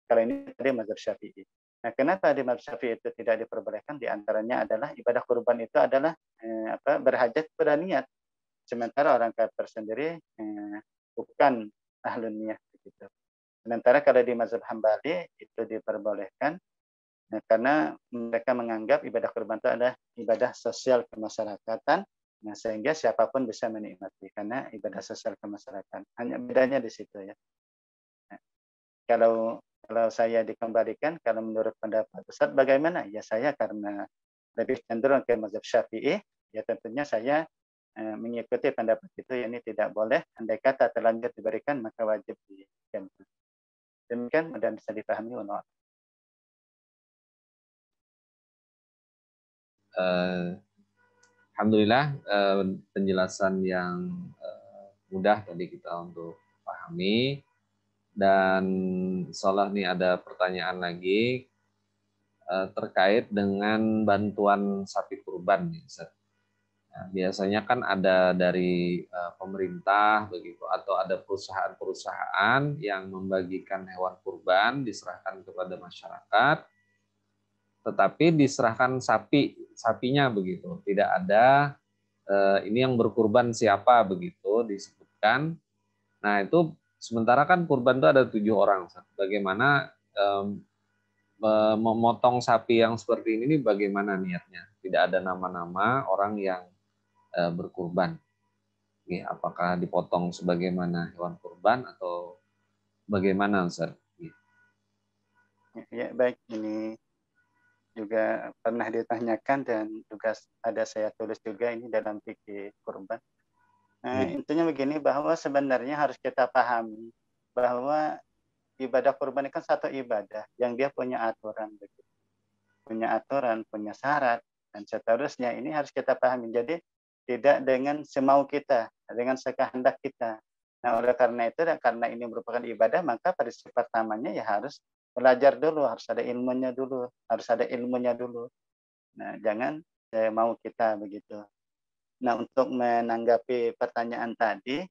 Kalau ini tadi mazhab Syafi'i. Nah, kenapa di mazhab Syafi'i itu tidak diperbolehkan? Di antaranya adalah ibadah kurban itu adalah berhajat kepada niat. Sementara orang kafir sendiri bukan ahlun niat begitu. Sementara kalau di mazhab Hambali itu diperbolehkan karena mereka menganggap ibadah kurban itu adalah ibadah sosial kemasyarakatan Nah, sehingga siapapun bisa menikmati karena ibadah sosial kemasyarakatan. Hanya bedanya di situ ya. Nah, kalau saya dikembalikan, kalau menurut pendapat Ustaz bagaimana? Ya saya karena lebih cenderung ke mazhab Syafi'i, ya tentunya saya mengikuti pendapat itu, ini tidak boleh. Andai kata terlanjur diberikan maka wajib diberikan. Demikian mudah bisa dipahami. Alhamdulillah penjelasan yang mudah tadi kita untuk pahami. Dan insyaallah nih ada pertanyaan lagi terkait dengan bantuan sapi kurban nih, Ustaz. Nah, biasanya kan ada dari pemerintah begitu atau ada perusahaan-perusahaan yang membagikan hewan kurban diserahkan kepada masyarakat, tetapi diserahkan sapinya begitu. Tidak ada ini yang berkurban siapa begitu disebutkan. Nah itu sementara kan kurban itu ada 7 orang. Bagaimana memotong sapi yang seperti ini bagaimana niatnya? Tidak ada nama-nama orang yang berkurban. Apakah dipotong sebagaimana hewan kurban atau bagaimana, Ustaz? Ya, baik, ini juga pernah ditanyakan dan juga ada saya tulis juga ini dalam fikih kurban. Intinya begini, bahwa sebenarnya harus kita pahami bahwa ibadah kurban itu kan satu ibadah yang dia punya aturan, punya aturan, punya syarat dan seterusnya. Ini harus kita pahami. Jadi tidak dengan semau kita, dengan sekehendak kita. Nah, oleh karena itu dan karena ini merupakan ibadah, maka prinsip pertamanya ya harus belajar dulu, harus ada ilmunya dulu, harus ada ilmunya dulu. Nah, jangan mau kita begitu. Nah, untuk menanggapi pertanyaan tadi,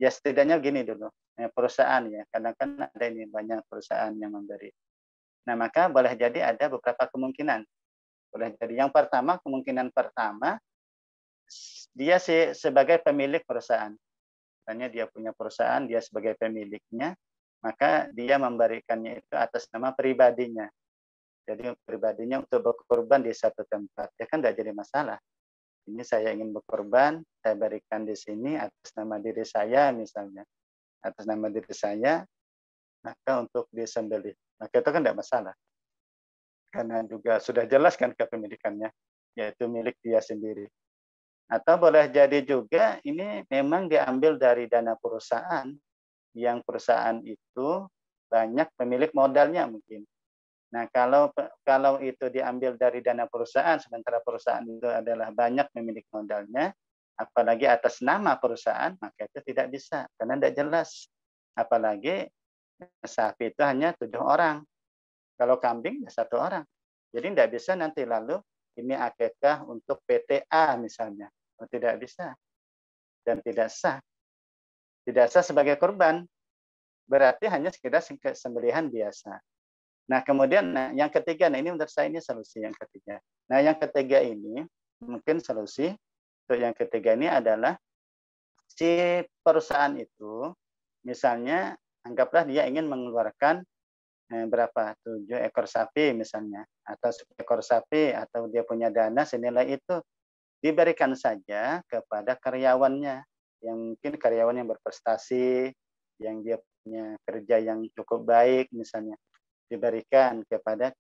ya setidaknya gini dulu, perusahaan ya, karena kan ada ini banyak perusahaan yang memberi. Nah, maka boleh jadi ada beberapa kemungkinan. Boleh jadi yang pertama, kemungkinan pertama, dia sebagai pemilik perusahaan. Misalnya dia punya perusahaan, dia sebagai pemiliknya, maka dia memberikannya itu atas nama pribadinya. Jadi pribadinya untuk berkorban di satu tempat, ya kan tidak jadi masalah. Ini saya ingin berkorban, saya berikan di sini atas nama diri saya misalnya. Atas nama diri saya, maka untuk disembelih. Maka itu kan tidak masalah. Karena juga sudah jelas kan kepemilikannya, yaitu milik dia sendiri. Atau boleh jadi juga ini memang diambil dari dana perusahaan, yang perusahaan itu banyak pemilik modalnya mungkin. Nah, kalau itu diambil dari dana perusahaan, sementara perusahaan itu adalah banyak pemilik modalnya, apalagi atas nama perusahaan, maka itu tidak bisa, karena tidak jelas. Apalagi sapi itu hanya 7 orang. Kalau kambing ya 1 orang. Jadi tidak bisa nanti lalu ini akikah untuk PTA misalnya. Tidak bisa. Dan tidak sah. Tidak sah sebagai korban. Berarti hanya sekedar sembelihan biasa. Nah, kemudian yang ketiga, nah ini menurut saya ini solusi yang ketiga. Nah, yang ketiga ini, mungkin solusi untuk yang ketiga ini adalah si perusahaan itu, misalnya anggaplah dia ingin mengeluarkan berapa, 7 ekor sapi misalnya, atau 10 ekor sapi, atau dia punya dana senilai itu, diberikan saja kepada karyawannya, yang mungkin karyawan yang berprestasi, yang dia punya kerja yang cukup baik misalnya, diberikan kepada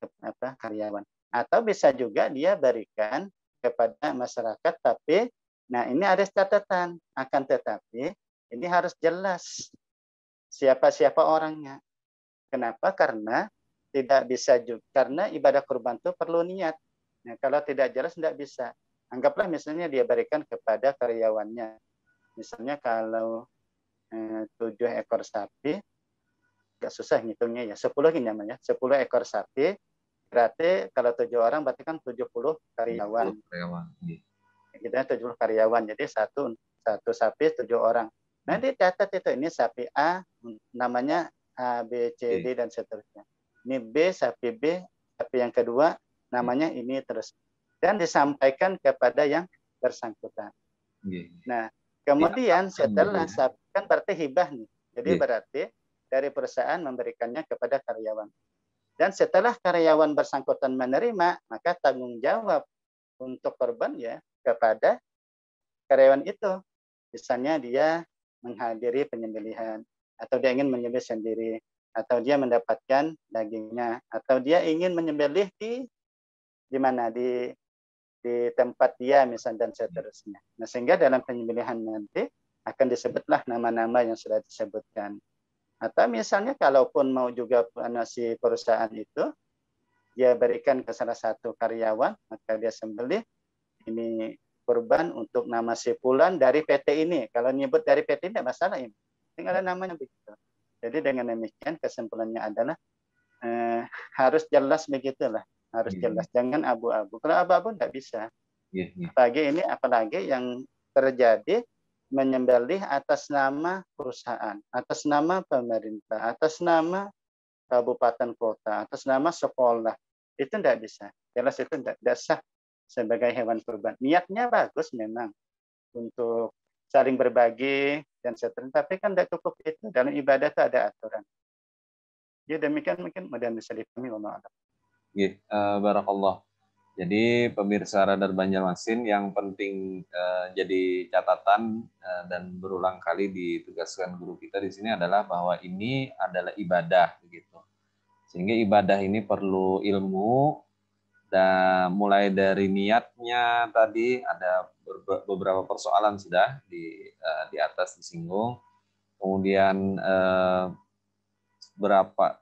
karyawan. Atau bisa juga dia berikan kepada masyarakat, tapi nah ini ada catatan, akan tetapi ini harus jelas siapa-siapa orangnya. Kenapa? Karena tidak bisa juga, karena ibadah kurban itu perlu niat. Nah, kalau tidak jelas tidak bisa. Anggaplah misalnya dia berikan kepada karyawannya. Misalnya kalau 7 ekor sapi, agak susah ngitungnya ya, 10 ini namanya, 10 ekor sapi, berarti kalau 7 orang berarti kan 70 karyawan. Kita 70 karyawan, jadi satu sapi 7 orang. Nanti catat itu, ini sapi A, namanya A, B, C, D, dan seterusnya. Ini B, sapi B, sapi yang kedua, namanya ini terus. Dan disampaikan kepada yang bersangkutan. Nah, kemudian setelah sapi, kan berarti hibah nih. Jadi berarti dari perusahaan memberikannya kepada karyawan. Dan setelah karyawan bersangkutan menerima, maka tanggung jawab untuk korban ya kepada karyawan itu. Misalnya dia menghadiri penyembelihan, atau dia ingin menyembelih sendiri, atau dia mendapatkan dagingnya, atau dia ingin menyembelih di mana di tempat dia misalnya, dan seterusnya. Nah, sehingga dalam penyembelihan nanti akan disebutlah nama-nama yang sudah disebutkan. Atau misalnya kalaupun mau juga si perusahaan itu dia berikan ke salah satu karyawan, maka dia sembelih ini kurban untuk nama si fulan dari PT ini. Kalau nyebut dari PT tidak masalah ini. Tinggal namanya begitu. Jadi dengan demikian kesimpulannya adalah harus jelas begitulah. Harus jelas, jangan abu-abu. Kalau abu-abu tidak bisa. Apalagi yang terjadi menyembelih atas nama perusahaan, atas nama pemerintah, atas nama kabupaten kota, atas nama sekolah. Itu tidak bisa. Jelas itu tidak sah sebagai hewan kurban. Niatnya bagus memang untuk saling berbagi dan seterusnya, tapi kan tidak cukup itu. Dalam ibadah itu ada aturan. Ya demikian mungkin mudah bisa dipahami. Barakallah. Jadi pemirsa Radar Banjarmasin, yang penting jadi catatan dan berulang kali ditegaskan guru kita di sini adalah bahwa ini adalah ibadah begitu. Sehingga ibadah ini perlu ilmu, dan mulai dari niatnya tadi ada beberapa persoalan sudah di atas disinggung. Kemudian berapa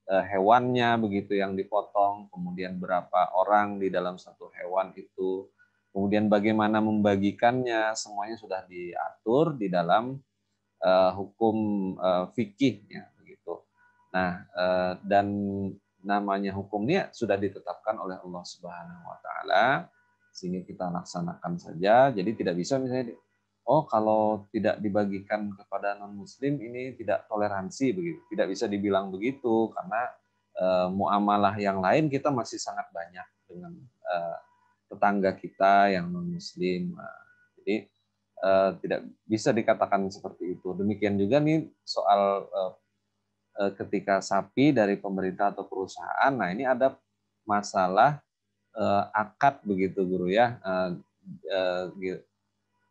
hewannya begitu yang dipotong, kemudian berapa orang di dalam satu hewan itu, kemudian bagaimana membagikannya, semuanya sudah diatur di dalam hukum fikih ya begitu. Nah, dan namanya hukumnya sudah ditetapkan oleh Allah Subhanahu wa taala, sehingga kita laksanakan saja. Jadi tidak bisa misalnya kalau tidak dibagikan kepada non-muslim ini tidak toleransi begitu. Tidak bisa dibilang begitu, karena muamalah yang lain kita masih sangat banyak dengan tetangga kita yang non-muslim. Jadi tidak bisa dikatakan seperti itu. Demikian juga nih soal ketika sapi dari pemerintah atau perusahaan. Nah, ini ada masalah akad begitu guru ya.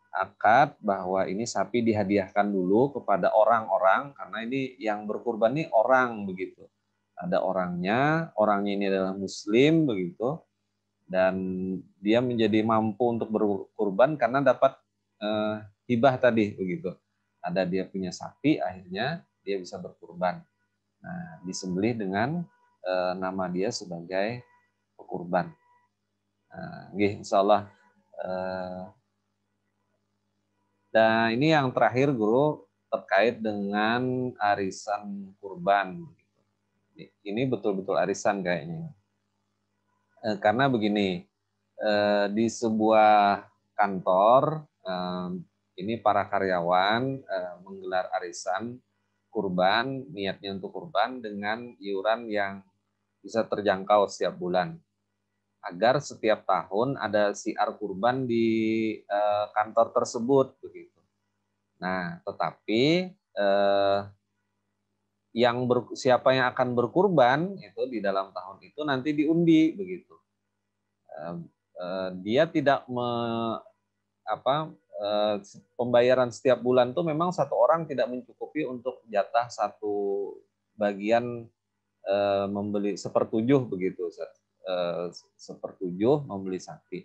Akad bahwa ini sapi dihadiahkan dulu kepada orang-orang, karena ini yang berkurban ini orang begitu. Ada orangnya ini adalah muslim begitu, dan dia menjadi mampu untuk berkurban karena dapat hibah tadi begitu. Ada dia punya sapi, akhirnya dia bisa berkurban. Nah, disembelih dengan nama dia sebagai pekurban. Nah, insyaallah. Dan ini yang terakhir guru, terkait dengan arisan kurban. Ini betul-betul arisan kayaknya. Karena begini, di sebuah kantor ini para karyawan menggelar arisan kurban, niatnya untuk kurban dengan iuran yang bisa terjangkau setiap bulan, agar setiap tahun ada siar kurban di kantor tersebut begitu. Nah, tetapi siapa yang akan berkurban itu di dalam tahun itu nanti diundi begitu. Dia tidak pembayaran setiap bulan tuh memang satu orang tidak mencukupi untuk jatah satu bagian membeli sepertujuh begitu, sepertujuh membeli sapi.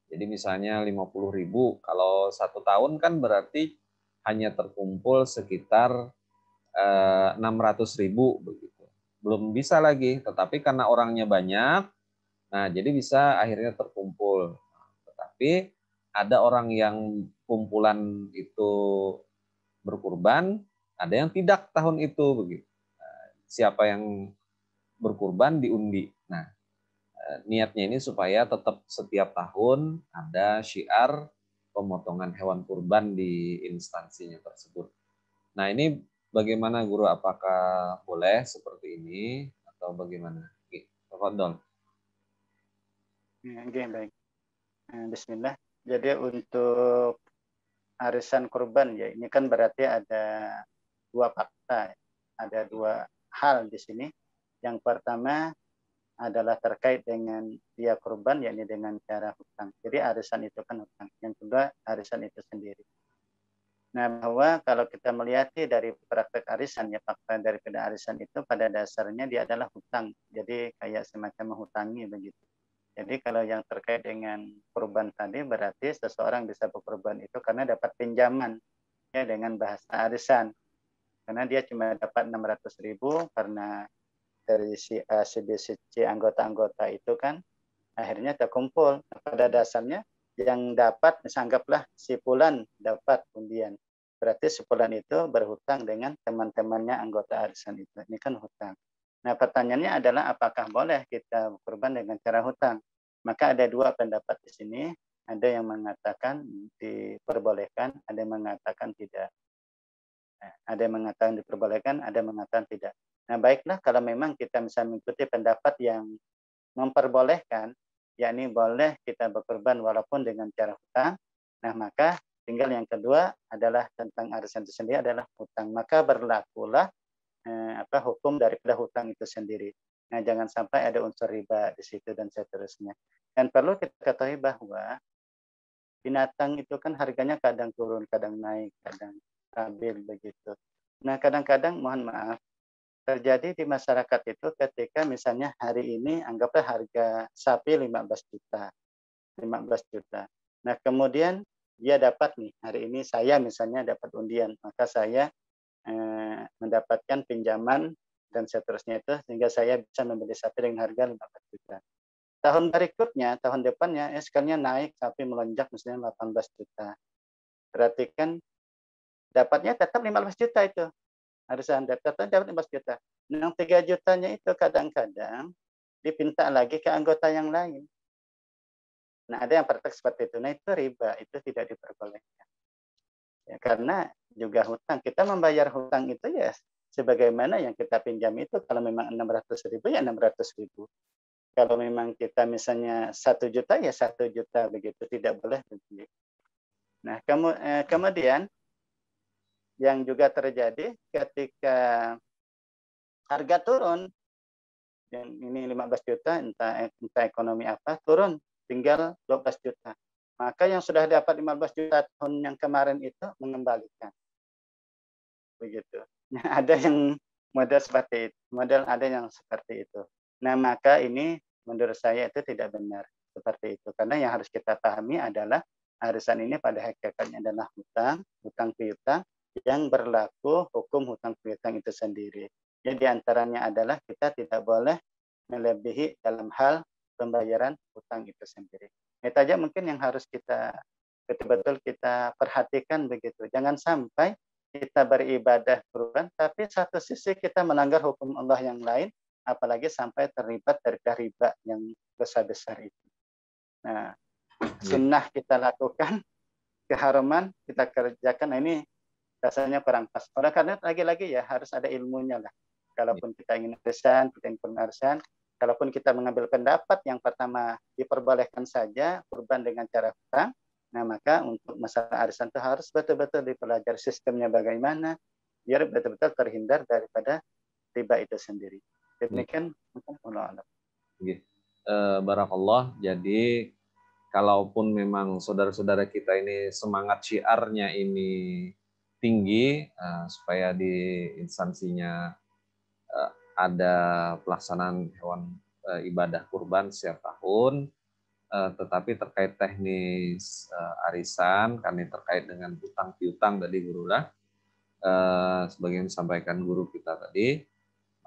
Jadi misalnya 50.000, kalau satu tahun kan berarti hanya terkumpul sekitar 600.000 begitu. Belum bisa lagi, tetapi karena orangnya banyak, nah jadi bisa akhirnya terkumpul. Tetapi ada orang yang kumpulan itu berkurban, ada yang tidak tahun itu begitu. Siapa yang berkurban diundi. Nah, niatnya ini supaya tetap setiap tahun ada syiar pemotongan hewan kurban di instansinya tersebut. Nah, ini bagaimana guru? Apakah boleh seperti ini atau bagaimana? Tafadhol. Oke, baik. Bismillah. Jadi untuk arisan kurban ya, ini kan berarti ada dua fakta, ada dua hal di sini. Yang pertama, adalah terkait dengan dia kurban, yakni dengan cara hutang. Jadi arisan itu kan hutang. Yang kedua, arisan itu sendiri. Nah, bahwa kalau kita melihat dari praktek arisan, ya fakta daripada arisan itu pada dasarnya dia adalah hutang. Jadi kayak semacam menghutangi begitu. Jadi kalau yang terkait dengan kurban tadi berarti seseorang bisa berkurban itu karena dapat pinjaman ya dengan bahasa arisan. Karena dia cuma dapat 600.000 karena dari si A, si B, si C anggota-anggota itu kan akhirnya terkumpul. Pada dasarnya yang dapat, misalnya si Fulan dapat undian. Berarti si Fulan itu berhutang dengan teman-temannya anggota arisan itu. Ini kan hutang. Nah pertanyaannya adalah apakah boleh kita kurban dengan cara hutang? Maka ada dua pendapat di sini. Ada yang mengatakan diperbolehkan, ada yang mengatakan tidak. Ada yang mengatakan diperbolehkan, ada yang mengatakan tidak. Nah, baiklah kalau memang kita bisa mengikuti pendapat yang memperbolehkan, yakni boleh kita berkorban walaupun dengan cara hutang. Nah, maka tinggal yang kedua adalah tentang arisan itu sendiri adalah hutang. Maka berlakulah hukum daripada hutang itu sendiri. Nah, jangan sampai ada unsur riba di situ dan seterusnya. Dan perlu kita ketahui bahwa binatang itu kan harganya kadang turun, kadang naik, kadang stabil begitu. Nah, kadang-kadang mohon maaf terjadi di masyarakat itu ketika misalnya hari ini anggaplah harga sapi 15 juta. 15 juta. Nah, kemudian dia dapat nih, hari ini saya misalnya dapat undian, maka saya mendapatkan pinjaman dan seterusnya itu sehingga saya bisa membeli sapi dengan harga 15 juta. Tahun berikutnya, tahun depannya, sekalinya naik sapi melonjak misalnya 18 juta. Berarti kan dapatnya tetap 15 juta itu. Harus Anda tetap dapat 15 juta. Yang 3 jutanya itu kadang-kadang dipinta lagi ke anggota yang lain. Nah, ada yang praktek seperti itu. Nah, itu riba, itu tidak diperbolehkan. Ya, karena juga hutang. Kita membayar hutang itu ya sebagaimana yang kita pinjam itu. Kalau memang 600.000 ya 600.000. Kalau memang kita misalnya 1 juta ya 1 juta begitu. Tidak boleh begitu. Nah, kemudian yang juga terjadi ketika harga turun, dan ini 15 juta, entah ekonomi apa, turun tinggal 12 juta. Maka yang sudah dapat 15 juta tahun yang kemarin itu mengembalikan. Begitu. Nah, ada yang model seperti itu. Model ada yang seperti itu. Nah, maka ini menurut saya itu tidak benar seperti itu. Karena yang harus kita pahami adalah arisan ini pada hakikatnya adalah hutang piutang yang berlaku hukum hutang piutang itu sendiri. Jadi antaranya adalah kita tidak boleh melebihi dalam hal pembayaran hutang itu sendiri. Itu aja mungkin yang harus kita betul-betul kita perhatikan begitu. Jangan sampai kita beribadah kurban, tapi satu sisi kita melanggar hukum Allah yang lain, apalagi sampai terlibat dari riba yang besar-besar itu. Nah, sunnah kita lakukan, keharuman kita kerjakan. Nah, ini rasanya kurang pas. Oleh karena lagi-lagi ya harus ada ilmunya lah. Kalaupun kita ingin arisan, kita ingin arisan, kalaupun kita mengambil pendapat yang pertama diperbolehkan saja kurban dengan cara hutang, nah maka untuk masalah arisan itu harus betul-betul dipelajari sistemnya bagaimana, biar betul-betul terhindar daripada riba itu sendiri. Demikian mungkin Allah. Barakallah. Jadi kalaupun memang saudara-saudara kita ini semangat syiarnya ini tinggi, supaya di instansinya ada pelaksanaan hewan ibadah kurban setiap tahun, tetapi terkait teknis arisan, karena terkait dengan hutang piutang tadi gurulah, sebagian disampaikan guru kita tadi,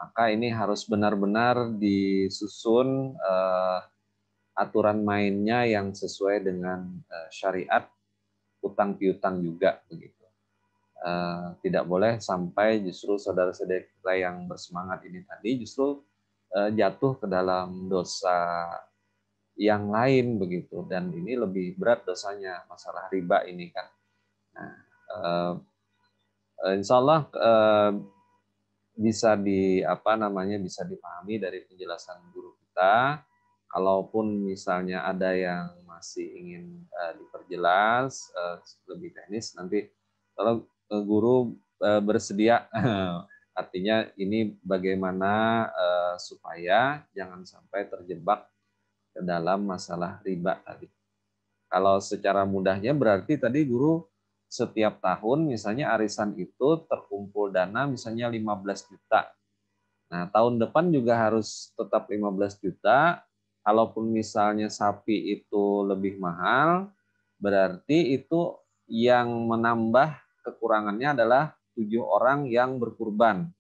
maka ini harus benar-benar disusun aturan mainnya yang sesuai dengan syariat hutang piutang juga begitu. Tidak boleh sampai justru saudara-saudara kita yang bersemangat ini tadi justru jatuh ke dalam dosa yang lain begitu, dan ini lebih berat dosanya, masalah riba ini kan. Nah, insya Allah bisa bisa dipahami dari penjelasan guru kita. Kalaupun misalnya ada yang masih ingin diperjelas lebih teknis, nanti kalau guru bersedia Artinya ini bagaimana supaya jangan sampai terjebak ke dalam masalah riba tadi. Kalau secara mudahnya berarti tadi guru setiap tahun misalnya arisan itu terkumpul dana misalnya 15 juta. Nah, tahun depan juga harus tetap 15 juta. Kalaupun misalnya sapi itu lebih mahal, berarti itu yang menambah kekurangannya adalah 7 orang yang berkurban.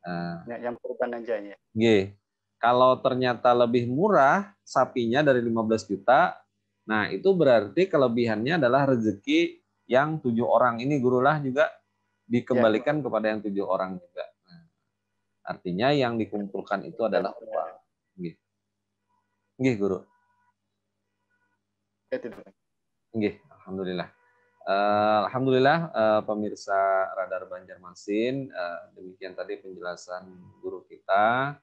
Nah, Ya, yang kurban aja ya. G. Kalau ternyata lebih murah sapinya dari 15 juta, nah itu berarti kelebihannya adalah rezeki yang 7 orang ini gurulah juga Ya, dikembalikan kepada yang 7 orang juga. Nah, artinya yang dikumpulkan itu adalah uang. G. G, guru. ya tidak. G. Alhamdulillah. Alhamdulillah pemirsa Radar Banjarmasin, demikian tadi penjelasan guru kita.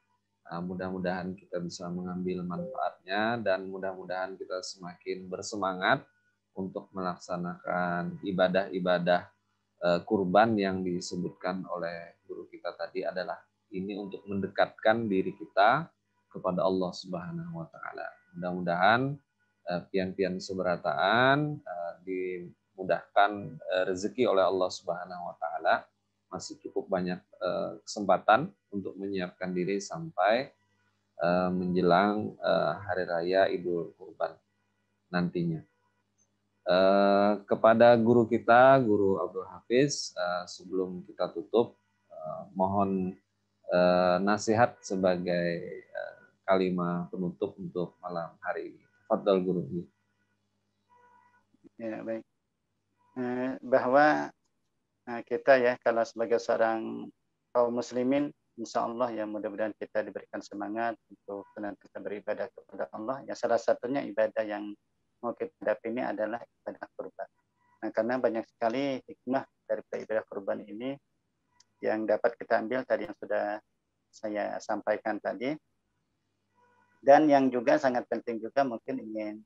Mudah-mudahan kita bisa mengambil manfaatnya dan mudah-mudahan kita semakin bersemangat untuk melaksanakan ibadah-ibadah kurban yang disebutkan oleh guru kita tadi adalah ini untuk mendekatkan diri kita kepada Allah Subhanahu wa taala. Mudah-mudahan pian-pian seberataan dimudahkan rezeki oleh Allah Subhanahu wa taala. Masih cukup banyak kesempatan untuk menyiapkan diri sampai menjelang hari raya Idul Kurban nantinya. Kepada guru kita, Guru Abdul Hafiz, sebelum kita tutup, mohon nasihat sebagai kalimat penutup untuk malam hari ini. Fadal guru. Ya, baik. Bahwa kita ya kalau sebagai seorang kaum muslimin, insya Allah ya mudah-mudahan kita diberikan semangat untuk senantiasa beribadah kepada Allah. Ya salah satunya ibadah yang mau kita hadapi ini adalah ibadah kurban. Nah, karena banyak sekali hikmah dari ibadah kurban ini yang dapat kita ambil tadi yang sudah saya sampaikan tadi. Dan yang juga sangat penting juga mungkin ingin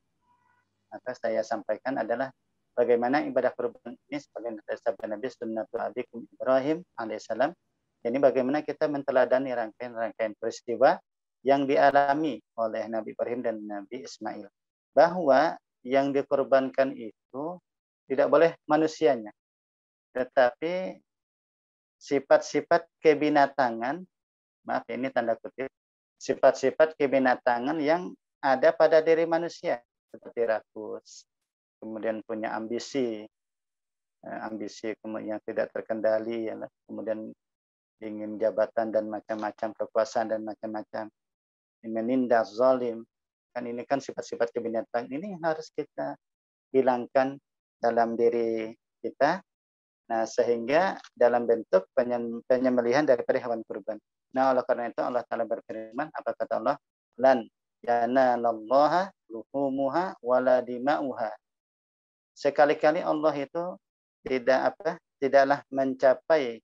saya sampaikan adalah bagaimana ibadah kurban ini sebagai sabda Nabi sunnatul abikum Ibrahim alaihissalam. Jadi bagaimana kita menteladani rangkaian-rangkaian peristiwa yang dialami oleh Nabi Ibrahim dan Nabi Ismail. Bahwa yang dikorbankan itu tidak boleh manusianya, tetapi sifat-sifat kebinatangan, maaf ini tanda kutip, sifat-sifat kebinatangan yang ada pada diri manusia, seperti rakus, kemudian punya ambisi yang tidak terkendali, ya, kemudian ingin jabatan dan macam-macam, kekuasaan dan macam-macam, menindas zalim, kan ini kan sifat-sifat kebinatang ini harus kita hilangkan dalam diri kita. Nah, sehingga dalam bentuk penyembelihan daripada hewan kurban. Nah, oleh karena itu Allah Ta'ala berfirman, apa kata Allah? Lan yanalallaha luhumuha wala dima'uha. Sekali-kali Allah itu tidaklah mencapai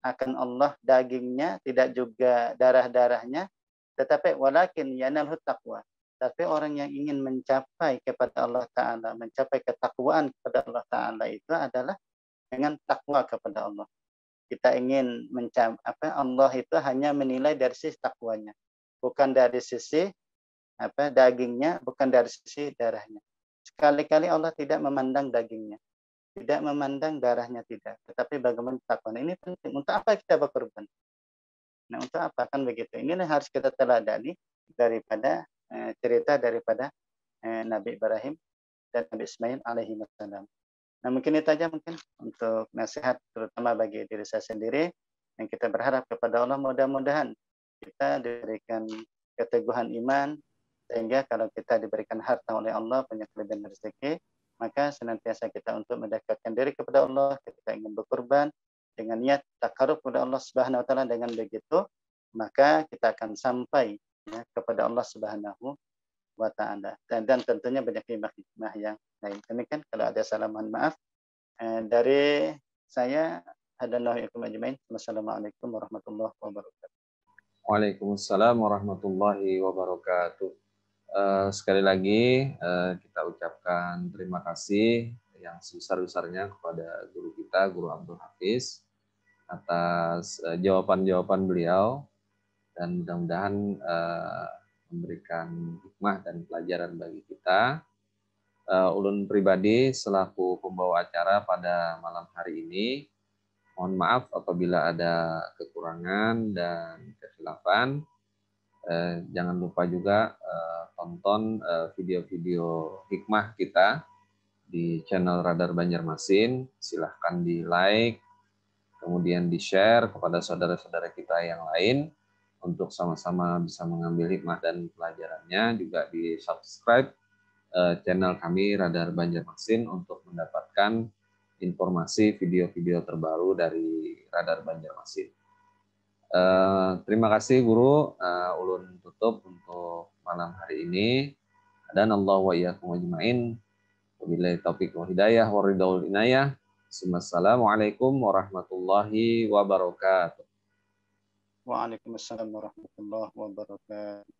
akan Allah dagingnya, tidak juga darah-darahnya, tetapi walakin yanalhu taqwa. Tapi orang yang ingin mencapai kepada Allah Ta'ala, mencapai ketakwaan kepada Allah Ta'ala itu adalah dengan takwa kepada Allah. Kita ingin Allah itu hanya menilai dari sisi takwanya, bukan dari sisi dagingnya, bukan dari sisi darahnya. Sekali-kali Allah tidak memandang dagingnya, tidak memandang darahnya, tidak. Tetapi bagaimana takwa. Ini penting. Untuk apa kita berkorban? Nah, untuk apa kan begitu? Ini yang harus kita teladani daripada cerita daripada Nabi Ibrahim dan Nabi Ismail alaihi wassalam. Nah, mungkin itu aja mungkin untuk nasihat terutama bagi diri saya sendiri, yang kita berharap kepada Allah mudah-mudahan kita diberikan keteguhan iman, sehingga kalau kita diberikan harta oleh Allah, punya kelebihan rezeki, maka senantiasa kita untuk mendekatkan diri kepada Allah, kita ingin berkorban dengan niat takarub kepada Allah Subhanahu wa taala. Dengan begitu maka kita akan sampai ya, kepada Allah Subhanahu wa ta'ala. Dan tentunya banyak hikmah yang lain. Demikian, kalau ada salah mohon maaf. Dari saya, hadanallahu ajmain. Wassalamualaikum warahmatullahi wabarakatuh. Waalaikumsalam warahmatullahi wabarakatuh. Sekali lagi kita ucapkan terima kasih yang sebesar-besarnya kepada guru kita, Guru Abdul Hafiz, atas jawaban-jawaban beliau, dan mudah-mudahan memberikan hikmah dan pelajaran bagi kita. Ulun pribadi selaku pembawa acara pada malam hari ini, mohon maaf apabila ada kekurangan dan kekhilafan. Jangan lupa juga tonton video-video hikmah kita di channel Radar Banjarmasin. Silahkan di like, kemudian di share kepada saudara-saudara kita yang lain untuk sama-sama bisa mengambil hikmah dan pelajarannya. Juga di subscribe channel kami Radar Banjarmasin untuk mendapatkan informasi video-video terbaru dari Radar Banjarmasin. Terima kasih Guru. Ulun tutup untuk malam hari ini. Dan Allah wa iyyakum ajmain. Wabillahi taufiq wal hidayah wa ridwaul inayah. Assalamualaikum warahmatullahi wabarakatuh. Waalaikumsalam warahmatullahi wabarakatuh.